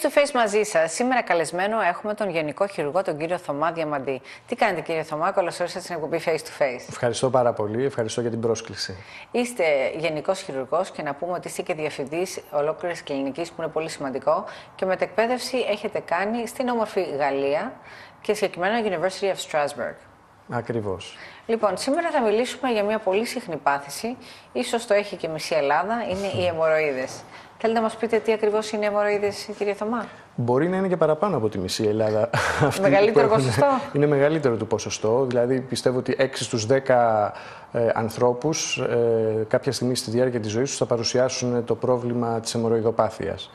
Face to face μαζί σας. Σήμερα καλεσμένο έχουμε τον Γενικό Χειρουργό, τον κύριο Θωμά Διαμαντή. Τι κάνετε, κύριε Θωμά, καλώς ήρθατε στην εκπομπή Face to Face. Ευχαριστώ πάρα πολύ, ευχαριστώ για την πρόσκληση. Είστε Γενικός Χειρουργός και να πούμε ότι είστε και διευθυντής ολόκληρης κλινικής, που είναι πολύ σημαντικό, και μετεκπαίδευση έχετε κάνει στην όμορφη Γαλλία και συγκεκριμένα University of Strasbourg. Ακριβώς. Λοιπόν, σήμερα θα μιλήσουμε για μια πολύ συχνή πάθηση, ίσως το έχει και μισή Ελλάδα, είναι οι αιμορροίδες. Θέλετε να μας πείτε τι ακριβώς είναι οι αιμορροίδες, κύριε Θωμά? Μπορεί να είναι και παραπάνω από τη μισή Ελλάδα. Μεγαλύτερο ποσοστό. Είναι μεγαλύτερο το ποσοστό. Δηλαδή, πιστεύω ότι 6 στους 10 ανθρώπους κάποια στιγμή στη διάρκεια της ζωής τους θα παρουσιάσουν το πρόβλημα της αιμορροειδοπάθειας.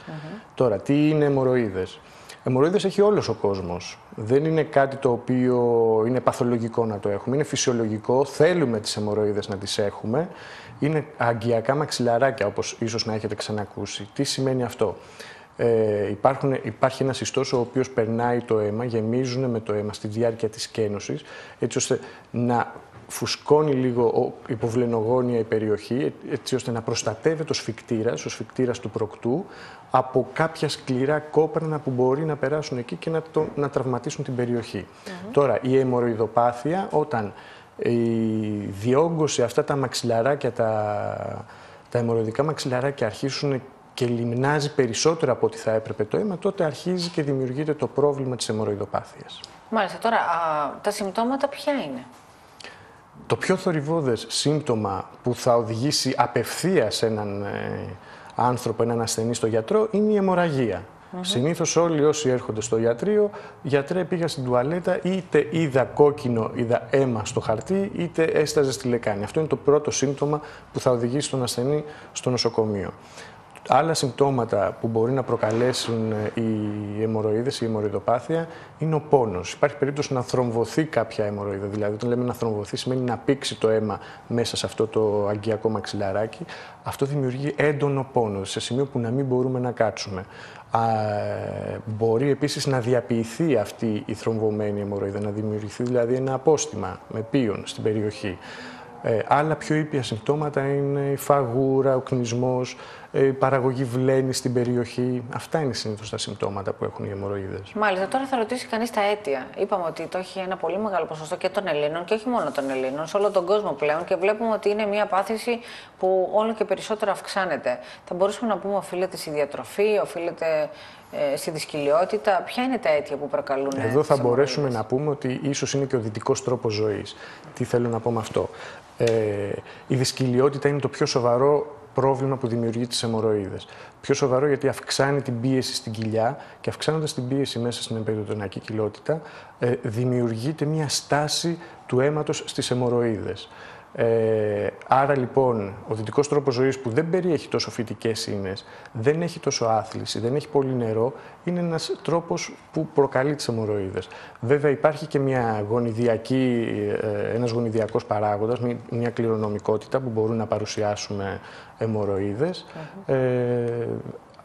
Τώρα, τι είναι αιμορροίδες? Αιμορροίδες έχει όλος ο κόσμος. Δεν είναι κάτι το οποίο είναι παθολογικό να το έχουμε. Είναι φυσιολογικό. Θέλουμε τις αιμορροίδες να τις έχουμε. Είναι αγκιακά μαξιλαράκια, όπως ίσως να έχετε ξανακούσει. Τι σημαίνει αυτό? Υπάρχει ένας ιστός ο οποίος περνάει το αίμα, γεμίζουν με το αίμα στη διάρκεια της κένωσης, έτσι ώστε να φουσκώνει λίγο υποβλενογόνια η περιοχή, έτσι ώστε να προστατεύεται ο σφικτήρας του προκτού από κάποια σκληρά κόπρανα που μπορεί να περάσουν εκεί και να τραυματίσουν την περιοχή. Τώρα, η αιμορροειδοπάθεια, όταν διόγκωσε αυτά τα μαξιλαράκια, τα αιμορροειδικά μαξιλαράκια αρχίσουν και λιμνάζει περισσότερο από ό,τι θα έπρεπε το αίμα, τότε αρχίζει και δημιουργείται το πρόβλημα της αιμορροειδοπάθειας. Μάλιστα. Τώρα, τα συμπτώματα ποια είναι? Το πιο θορυβώδες σύμπτωμα που θα οδηγήσει απευθείας έναν άνθρωπο, έναν ασθενή στο γιατρό, είναι η αιμορραγία. Συνήθως όλοι όσοι έρχονται στο ιατρείο, γιατρέ, πήγα στην τουαλέτα, είτε είδα κόκκινο, είδα αίμα στο χαρτί, είτε έσταζε στη λεκάνη. Αυτό είναι το πρώτο σύμπτωμα που θα οδηγήσει τον ασθενή στο νοσοκομείο. Άλλα συμπτώματα που μπορεί να προκαλέσουν οι αιμορροίδες, η αιμορροειδοπάθεια, είναι ο πόνος. Υπάρχει περίπτωση να θρομβωθεί κάποια αιμορροίδα. Δηλαδή, όταν λέμε να θρομβωθεί, σημαίνει να πήξει το αίμα μέσα σε αυτό το αγκιακό μαξιλαράκι. Αυτό δημιουργεί έντονο πόνο, σε σημείο που να μην μπορούμε να κάτσουμε. Μπορεί επίσης να διαποιηθεί αυτή η θρομβωμένη αιμορροίδα, να δημιουργηθεί δηλαδή ένα απόστημα με πίον στην περιοχή. Άλλα πιο ήπια συμπτώματα είναι η φαγούρα, ο κνισμός, η παραγωγή βλένης στην περιοχή. Αυτά είναι συνήθως τα συμπτώματα που έχουν οι αιμορροίδες. Μάλιστα. Τώρα θα ρωτήσει κανείς τα αίτια. Είπαμε ότι το έχει ένα πολύ μεγάλο ποσοστό και των Ελλήνων και όχι μόνο των Ελλήνων, σε όλο τον κόσμο πλέον, και βλέπουμε ότι είναι μια πάθηση που όλο και περισσότερο αυξάνεται. Θα μπορούσαμε να πούμε οφείλεται στη διατροφή, οφείλεται στη δυσκολιότητα. Ποια είναι τα αίτια που προκαλούν? Εδώ θα μπορέσουμε να πούμε ότι ίσως είναι και ο δυτικός τρόπος ζωής. Τι θέλω να πω με αυτό? Η δυσκολιότητα είναι το πιο σοβαρό πρόβλημα που δημιουργεί τις αιμορροίδες. Πιο σοβαρό γιατί αυξάνει την πίεση στην κοιλιά και αυξάνοντας την πίεση μέσα στην εμπεριοτονική κοιλότητα δημιουργείται μια στάση του αίματος στις αιμορροίδες. Άρα λοιπόν ο δυτικός τρόπος ζωής, που δεν περιέχει τόσο φυτικές ίνες, δεν έχει τόσο άθληση, δεν έχει πολύ νερό, είναι ένας τρόπος που προκαλεί τις αιμορροίδες. Βέβαια υπάρχει και ένας γονιδιακός παράγοντας, μια κληρονομικότητα που μπορούν να παρουσιάσουμε αιμορροίδες.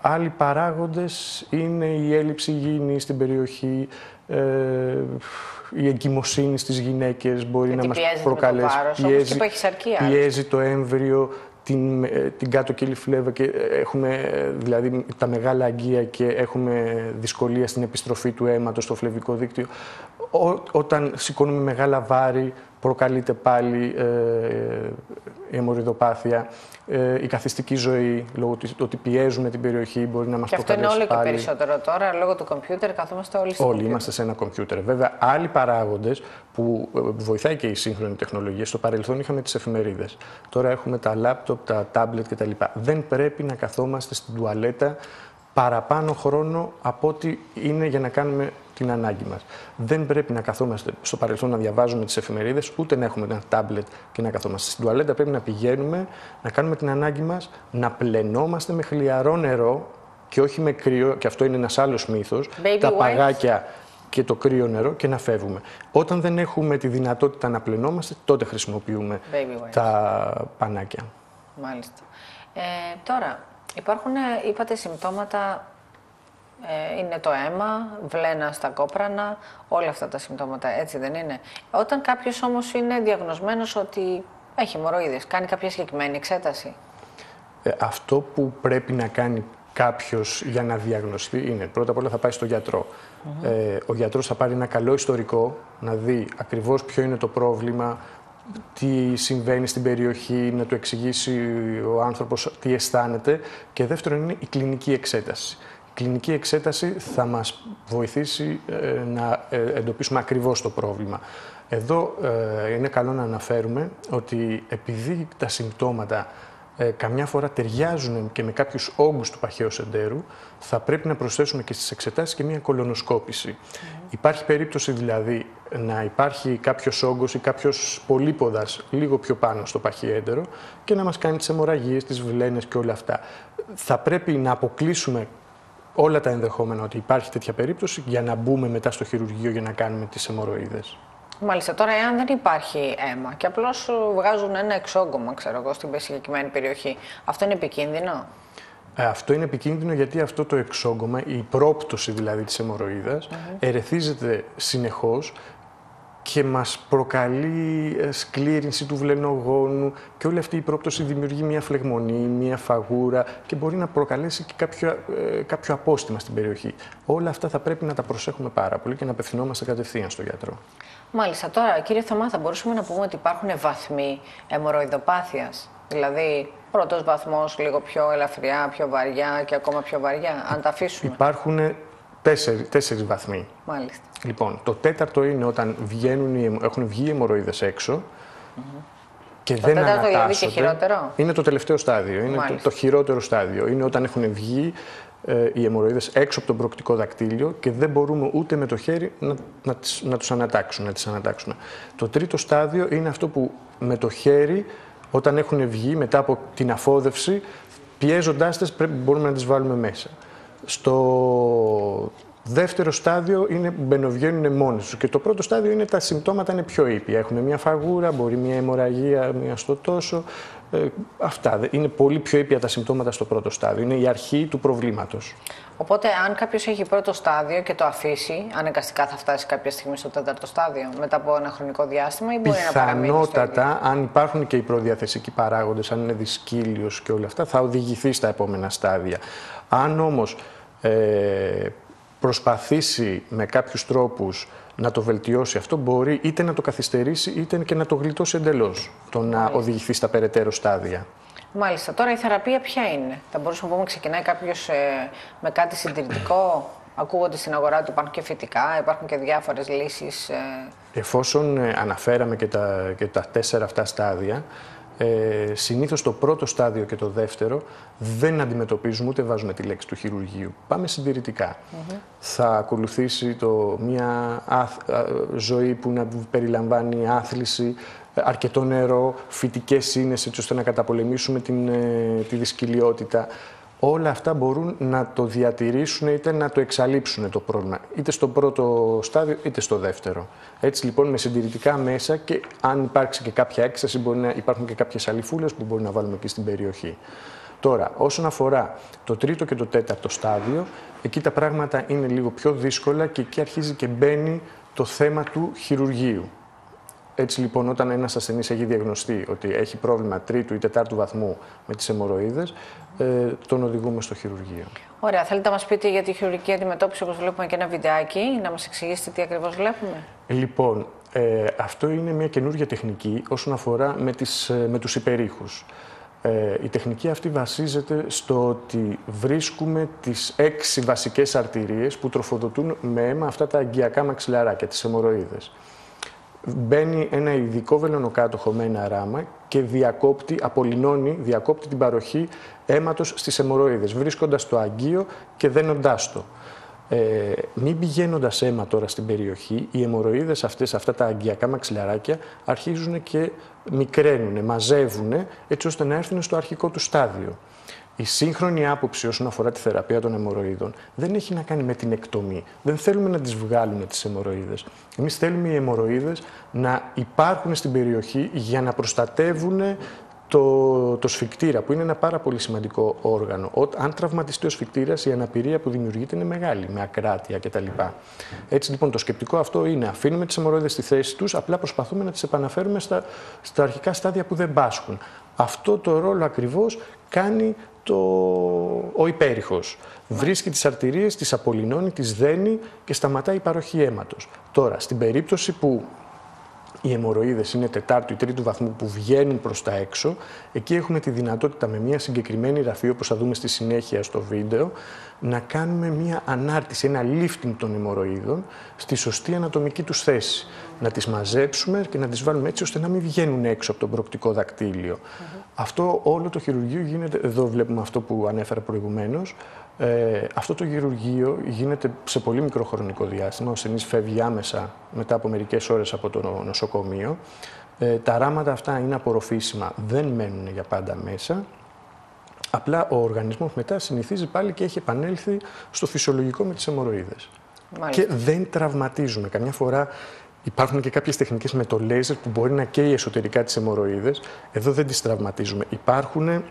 Άλλοι παράγοντες είναι η έλλειψη υγιεινής στην περιοχή, η εγκυμοσύνη στις γυναίκες μπορεί να μας προκαλέσει. Πιέζει το έμβριο, την κάτω κύλη φλέβα, και έχουμε δηλαδή τα μεγάλα αγγεία και έχουμε δυσκολία στην επιστροφή του αίματος στο φλεβικό δίκτυο. Όταν σηκώνουμε μεγάλα βάρη, προκαλείται πάλι η αιμορροειδοπάθεια. Η καθιστική ζωή, λόγω του ότι πιέζουμε την περιοχή, μπορεί να μας προκαλέσει πάλι. Και αυτό είναι όλο και περισσότερο τώρα, λόγω του κομπιούτερ, καθόμαστε όλοι στο Όλοι είμαστε σε ένα κομπιούτερ. Βέβαια, άλλοι παράγοντες που βοηθάει και η σύγχρονη τεχνολογία. Στο παρελθόν είχαμε τις εφημερίδες. Τώρα έχουμε τα λάπτοπ, τα τάμπλετ κτλ. Δεν πρέπει να καθόμαστε στην τουαλέτα παραπάνω χρόνο από ό,τι είναι για να κάνουμε την ανάγκη μας. Δεν πρέπει να καθόμαστε στο παρελθόν να διαβάζουμε τις εφημερίδες, ούτε να έχουμε ένα τάμπλετ και να καθόμαστε. Στην τουαλέτα πρέπει να πηγαίνουμε, να κάνουμε την ανάγκη μας, να πλενόμαστε με χλιαρό νερό και όχι με κρύο, και αυτό είναι ένας άλλος μύθος, τα παγάκια και το κρύο νερό, και να φεύγουμε. Όταν δεν έχουμε τη δυνατότητα να πλενόμαστε, τότε χρησιμοποιούμε τα πανάκια. Μάλιστα. Τώρα, υπάρχουν, είπατε, συμπτώματα, είναι το αίμα, βλένα στα κόπρανα, όλα αυτά τα συμπτώματα, έτσι δεν είναι? Όταν κάποιος όμως είναι διαγνωσμένος ότι έχει αιμορροίδες, κάνει κάποια συγκεκριμένη εξέταση? Αυτό που πρέπει να κάνει κάποιος για να διαγνωστεί είναι, πρώτα απ' όλα θα πάει στο γιατρό. Ο γιατρός θα πάρει ένα καλό ιστορικό, να δει ακριβώς ποιο είναι το πρόβλημα, τι συμβαίνει στην περιοχή, να του εξηγήσει ο άνθρωπος τι αισθάνεται, και δεύτερον είναι η κλινική εξέταση. Η κλινική εξέταση θα μας βοηθήσει να εντοπίσουμε ακριβώς το πρόβλημα. Εδώ είναι καλό να αναφέρουμε ότι επειδή τα συμπτώματα καμιά φορά ταιριάζουν και με κάποιους όγκους του παχαίου εντέρου, θα πρέπει να προσθέσουμε και στις εξετάσεις και μια κολονοσκόπηση. Υπάρχει περίπτωση δηλαδή να υπάρχει κάποιος όγκος ή κάποιος πολύποδας λίγο πιο πάνω στο παχαίο έντερο και να μας κάνει τις αιμορραγίες, τις βλένες και όλα αυτά. Θα πρέπει να αποκλείσουμε όλα τα ενδεχόμενα ότι υπάρχει τέτοια περίπτωση για να μπούμε μετά στο χειρουργείο για να κάνουμε τις αιμορροίδες. Μάλιστα. Τώρα, εάν δεν υπάρχει αίμα και απλώς βγάζουν ένα εξόγκωμα, ξέρω εγώ, στην συγκεκριμένη περιοχή, αυτό είναι επικίνδυνο? Αυτό είναι επικίνδυνο γιατί αυτό το εξόγκωμα, η πρόπτωση δηλαδή της αιμορροίδας, ερεθίζεται συνεχώς και μας προκαλεί σκλήρινση του βλενογόνου, και όλη αυτή η πρόπτωση δημιουργεί μια φλεγμονή, μια φαγούρα και μπορεί να προκαλέσει και κάποιο απόστημα στην περιοχή. Όλα αυτά θα πρέπει να τα προσέχουμε πάρα πολύ και να απευθυνόμαστε κατευθείαν στο γιατρό. Μάλιστα. Τώρα, κύριε Θωμά, θα μπορούσαμε να πούμε ότι υπάρχουν βαθμοί αιμορροειδοπάθειας? Δηλαδή, πρώτος βαθμός λίγο πιο ελαφριά, πιο βαριά και ακόμα πιο βαριά, αν τα αφήσουμε. Υπάρχουν τέσσερις βαθμοί. Μάλιστα. Λοιπόν, το τέταρτο είναι όταν έχουν βγει οι αιμορροίδες έξω και δεν ανατάσσονται. Δηλαδή και χειρότερο. Είναι το τελευταίο στάδιο, είναι το χειρότερο στάδιο. Είναι όταν έχουν βγει οι αιμορροίδες έξω από τον προκτικό δακτύλιο και δεν μπορούμε ούτε με το χέρι να τις ανατάξουμε. Το τρίτο στάδιο είναι αυτό που με το χέρι, όταν έχουν βγει μετά από την αφόδευση, πιέζοντάς τις μπορούμε να τις βάλουμε μέσα. Στο δεύτερο στάδιο είναι που μπαινοβγαίνουν μόνες τους. Και το πρώτο στάδιο είναι τα συμπτώματα είναι πιο ήπια. Έχουμε μια φαγούρα, μπορεί μια αιμορραγία, μια στο τόσο. Αυτά. Είναι πολύ πιο ήπια τα συμπτώματα στο πρώτο στάδιο. Είναι η αρχή του προβλήματος. Οπότε, αν κάποιος έχει πρώτο στάδιο και το αφήσει, αναγκαστικά θα φτάσει κάποια στιγμή στο τέταρτο στάδιο μετά από ένα χρονικό διάστημα, ή μπορεί να παραμείνει στο ίδιο? Πιθανότατα, αν υπάρχουν και οι προδιαθεσικοί παράγοντες, αν είναι δυσκύλιος και όλα αυτά, θα οδηγηθεί στα επόμενα στάδια. Αν όμως προσπαθήσει με κάποιους τρόπους να το βελτιώσει αυτό, μπορεί είτε να το καθυστερήσει είτε και να το γλιτώσει εντελώς, το να οδηγηθεί στα περαιτέρω στάδια. Μάλιστα. Τώρα η θεραπεία ποια είναι? Θα μπορούσαμε να πούμε ξεκινάει κάποιος με κάτι συντηρητικό? Ακούγονται στην αγορά ότι υπάρχουν και φυτικά, υπάρχουν και διάφορες λύσεις. Εφόσον αναφέραμε και τα 4 αυτά στάδια, συνήθως το πρώτο στάδιο και το δεύτερο δεν αντιμετωπίζουμε ούτε βάζουμε τη λέξη του χειρουργείου. Πάμε συντηρητικά. Θα ακολουθήσει μια ζωή που να περιλαμβάνει άθληση, αρκετό νερό, φυτικές ίνες έτσι ώστε να καταπολεμήσουμε τη δυσκυλιότητα. Όλα αυτά μπορούν να το διατηρήσουν είτε να το εξαλείψουν το πρόβλημα, είτε στο πρώτο στάδιο είτε στο δεύτερο. Έτσι λοιπόν με συντηρητικά μέσα, και αν υπάρξει και κάποια έκσταση, μπορεί να υπάρχουν και κάποιες αλιφούλες που μπορεί να βάλουμε εκεί στην περιοχή. Τώρα, όσον αφορά το τρίτο και το τέταρτο στάδιο, εκεί τα πράγματα είναι λίγο πιο δύσκολα και εκεί αρχίζει και μπαίνει το θέμα του χειρουργείου. Έτσι λοιπόν, όταν ένας ασθενής έχει διαγνωστεί ότι έχει πρόβλημα τρίτου ή τετάρτου βαθμού με τις αιμορροίδες, τον οδηγούμε στο χειρουργείο. Ωραία. Θέλετε να μας πείτε για τη χειρουργική αντιμετώπιση, όπως βλέπουμε και ένα βιντεάκι, να μας εξηγήσετε τι ακριβώς βλέπουμε? Λοιπόν, αυτό είναι μια καινούργια τεχνική όσον αφορά με τους υπερήχους. Η τεχνική αυτή βασίζεται στο ότι βρίσκουμε τις 6 βασικές αρτηρίες που τροφοδοτούν με αίμα αυτά τα αγκιακά μαξιλαράκια, τις αιμορροίδες. Μπαίνει ένα ειδικό βελονοκάτοχο με ένα ράμα και διακόπτει την παροχή αίματος στις αιμορροίδες, βρίσκοντας το αγκείο και δένοντάς το. Μην πηγαίνοντας αίμα τώρα στην περιοχή, οι αιμορροίδες αυτές, αυτά τα αγκιακά μαξιλαράκια, αρχίζουν και μικραίνουν, μαζεύουν, έτσι ώστε να έρθουν στο αρχικό του στάδιο. Η σύγχρονη άποψη όσον αφορά τη θεραπεία των αιμορροίδων δεν έχει να κάνει με την εκτομή. Δεν θέλουμε να τις βγάλουμε τις αιμορροίδες. Εμείς θέλουμε οι αιμορροίδες να υπάρχουν στην περιοχή για να προστατεύουν το σφικτήρα, που είναι ένα πάρα πολύ σημαντικό όργανο. Αν τραυματιστεί ο σφικτήρας, η αναπηρία που δημιουργείται είναι μεγάλη, με ακράτεια κτλ. Έτσι λοιπόν το σκεπτικό αυτό είναι: αφήνουμε τις αιμορροίδες στη θέση τους, απλά προσπαθούμε να τις επαναφέρουμε στα αρχικά στάδια που δεν πάσχουν. Αυτό το ρόλο ακριβώς κάνει ο υπέρηχος. Βρίσκει τις αρτηρίες, τις απολυνώνει, τις δένει και σταματάει η παροχή αίματος. Τώρα, στην περίπτωση που οι αιμορροίδες είναι 4ου ή 3ου βαθμού που βγαίνουν προς τα έξω, εκεί έχουμε τη δυνατότητα με μια συγκεκριμένη ραφή, όπως θα δούμε στη συνέχεια στο βίντεο, να κάνουμε μια ανάρτηση, ένα lifting των αιμορροίδων στη σωστή ανατομική τους θέση. Να τις μαζέψουμε και να τις βάλουμε έτσι ώστε να μην βγαίνουν έξω από το προκτικό δακτύλιο. Αυτό όλο το χειρουργείο γίνεται, εδώ βλέπουμε αυτό που ανέφερα προηγουμένως, αυτό το χειρουργείο γίνεται σε πολύ μικρό χρονικό διάστημα. Ο ασθενής φεύγει άμεσα μετά από μερικές ώρες από το νοσοκομείο. Τα ράματα αυτά είναι απορροφήσιμα, δεν μένουν για πάντα μέσα. Απλά ο οργανισμός μετά συνηθίζει πάλι και έχει επανέλθει στο φυσιολογικό με τις αιμορροίδες. Και δεν τραυματίζουμε. Καμιά φορά υπάρχουν και κάποιες τεχνικές με το λέιζερ που μπορεί να καίει εσωτερικά τις αιμορροίδες. Εδώ δεν τις τραυματίζουμε. Υπάρχουν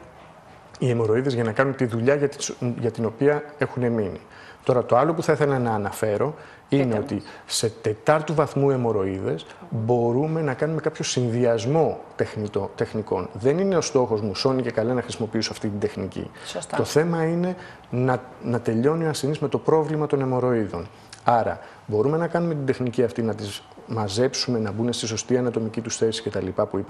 οι αιμορροίδες για να κάνουν τη δουλειά για την οποία έχουν μείνει. Τώρα, το άλλο που θα ήθελα να αναφέρω είναι ότι σε 4ου βαθμού αιμορροίδες μπορούμε να κάνουμε κάποιο συνδυασμό τεχνικών. Δεν είναι ο στόχος μου, σώνει και καλά, να χρησιμοποιήσω αυτή την τεχνική. Σωστά. Το θέμα είναι να τελειώνει ο ασθενής με το πρόβλημα των αιμορροίδων. Άρα, μπορούμε να κάνουμε την τεχνική αυτή, να τις μαζέψουμε, να μπουν στη σωστή ανατομική τους θέση κτλ. Που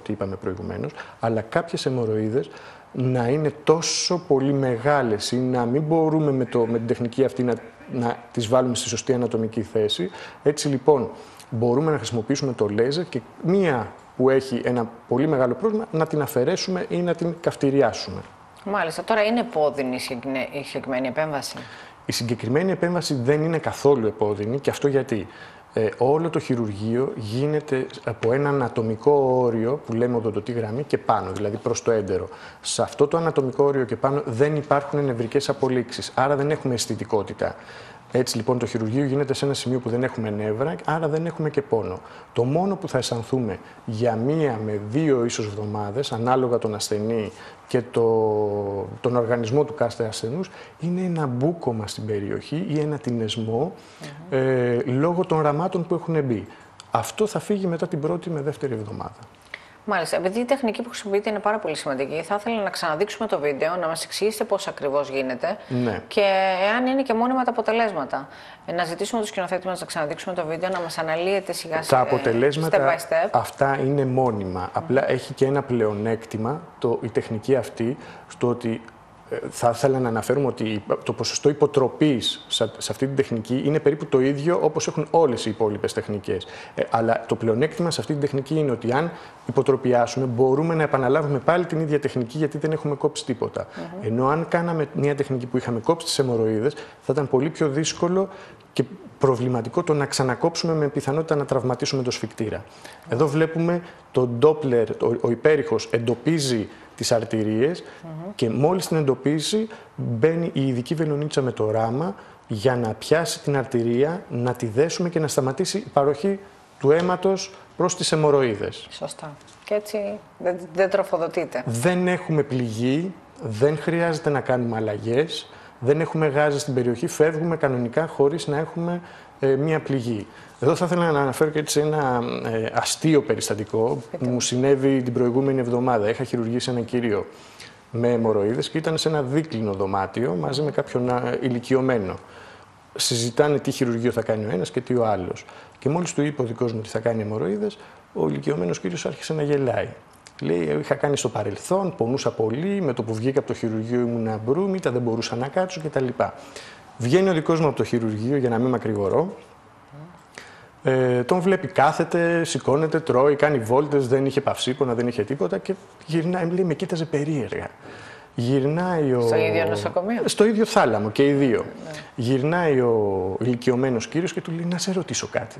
είπαμε προηγουμένως, αλλά κάποιες αιμορροίδες να είναι τόσο πολύ μεγάλες ή να μην μπορούμε με την τεχνική αυτή να τις βάλουμε στη σωστή ανατομική θέση. Έτσι λοιπόν μπορούμε να χρησιμοποιήσουμε το λέιζερ και μία που έχει ένα πολύ μεγάλο πρόβλημα να την αφαιρέσουμε ή να την καυτηριάσουμε. Μάλιστα. Τώρα είναι επώδυνη η συγκεκριμένη επέμβαση? Η συγκεκριμένη επέμβαση δεν είναι καθόλου επώδυνη, και αυτό γιατί όλο το χειρουργείο γίνεται από ένα ανατομικό όριο που λέμε οδοντωτή γραμμή και πάνω, δηλαδή προς το έντερο. Σε αυτό το ανατομικό όριο και πάνω δεν υπάρχουν νευρικές απολύξεις, άρα δεν έχουμε αισθητικότητα. Έτσι λοιπόν το χειρουργείο γίνεται σε ένα σημείο που δεν έχουμε νεύρα, άρα δεν έχουμε και πόνο. Το μόνο που θα αισθανθούμε για 1 με 2 ίσως εβδομάδες, ανάλογα τον ασθενή και τον οργανισμό του κάθε ασθενούς, είναι ένα μπούκωμα στην περιοχή ή ένα τινεσμό λόγω των ραμάτων που έχουν μπει. Αυτό θα φύγει μετά την 1η με 2η εβδομάδα. Μάλιστα. Επειδή η τεχνική που χρησιμοποιείτε είναι πάρα πολύ σημαντική, θα ήθελα να ξαναδείξουμε το βίντεο, να μας εξηγήσετε πώς ακριβώς γίνεται και εάν είναι και μόνιμα τα αποτελέσματα. Να ζητήσουμε τους σκηνοθέτες μας να ξαναδείξουμε το βίντεο, να μας αναλύετε σιγά σιγά. Τα αποτελέσματα step by step. Αυτά είναι μόνιμα. Απλά έχει και ένα πλεονέκτημα η τεχνική αυτή, στο ότι θα ήθελα να αναφέρουμε ότι το ποσοστό υποτροπής σε αυτή την τεχνική είναι περίπου το ίδιο όπως έχουν όλες οι υπόλοιπες τεχνικές. Αλλά το πλεονέκτημα σε αυτή την τεχνική είναι ότι αν υποτροπιάσουμε, μπορούμε να επαναλάβουμε πάλι την ίδια τεχνική, γιατί δεν έχουμε κόψει τίποτα. Ενώ αν κάναμε μια τεχνική που είχαμε κόψει τις αιμορροίδες, θα ήταν πολύ πιο δύσκολο και προβληματικό το να ξανακόψουμε, με πιθανότητα να τραυματίσουμε το σφικτήρα. Εδώ βλέπουμε το Doppler, ο υπέρηχος εντοπίζει τις αρτηρίες και μόλις την εντοπίσει μπαίνει η ειδική βελονίτσα με το ράμα για να πιάσει την αρτηρία, να τη δέσουμε και να σταματήσει η παροχή του αίματος προς τις αιμορροίδες. Σωστά. Και έτσι δεν τροφοδοτείται. Δεν έχουμε πληγή, δεν χρειάζεται να κάνουμε αλλαγές, δεν έχουμε γάζες στην περιοχή, φεύγουμε κανονικά χωρίς να έχουμε μία πληγή. Εδώ θα ήθελα να αναφέρω και έτσι ένα αστείο περιστατικό που μου συνέβη την προηγούμενη εβδομάδα. Είχα χειρουργήσει έναν κύριο με αιμορροίδες και ήταν σε ένα δίκλινο δωμάτιο μαζί με κάποιον ηλικιωμένο. Συζητάνε τι χειρουργείο θα κάνει ο ένας και τι ο άλλος. Και μόλις του είπε ο δικός μου ότι θα κάνει αιμορροίδες, ο ηλικιωμένος κύριος άρχισε να γελάει. Λέει, είχα κάνει στο παρελθόν, πονούσα πολύ, με το που βγήκα από το χειρουργείο ήμουν αμπρούμητα, δεν μπορούσα να κάτσω κτλ. Βγαίνει ο δικός μου από το χειρουργείο, για να μην μακρηγορώ. Τον βλέπει, κάθεται, σηκώνεται, τρώει, κάνει βόλτες, δεν είχε παυσίπονα, δεν είχε τίποτα και γυρνάει, λέει, με κοίταζε περίεργα. Γυρνάει στο ίδιο νοσοκομείο. Στο ίδιο θάλαμο και οι δύο. Γυρνάει ο ηλικιωμένος κύριος και του λέει, να σε ρωτήσω κάτι.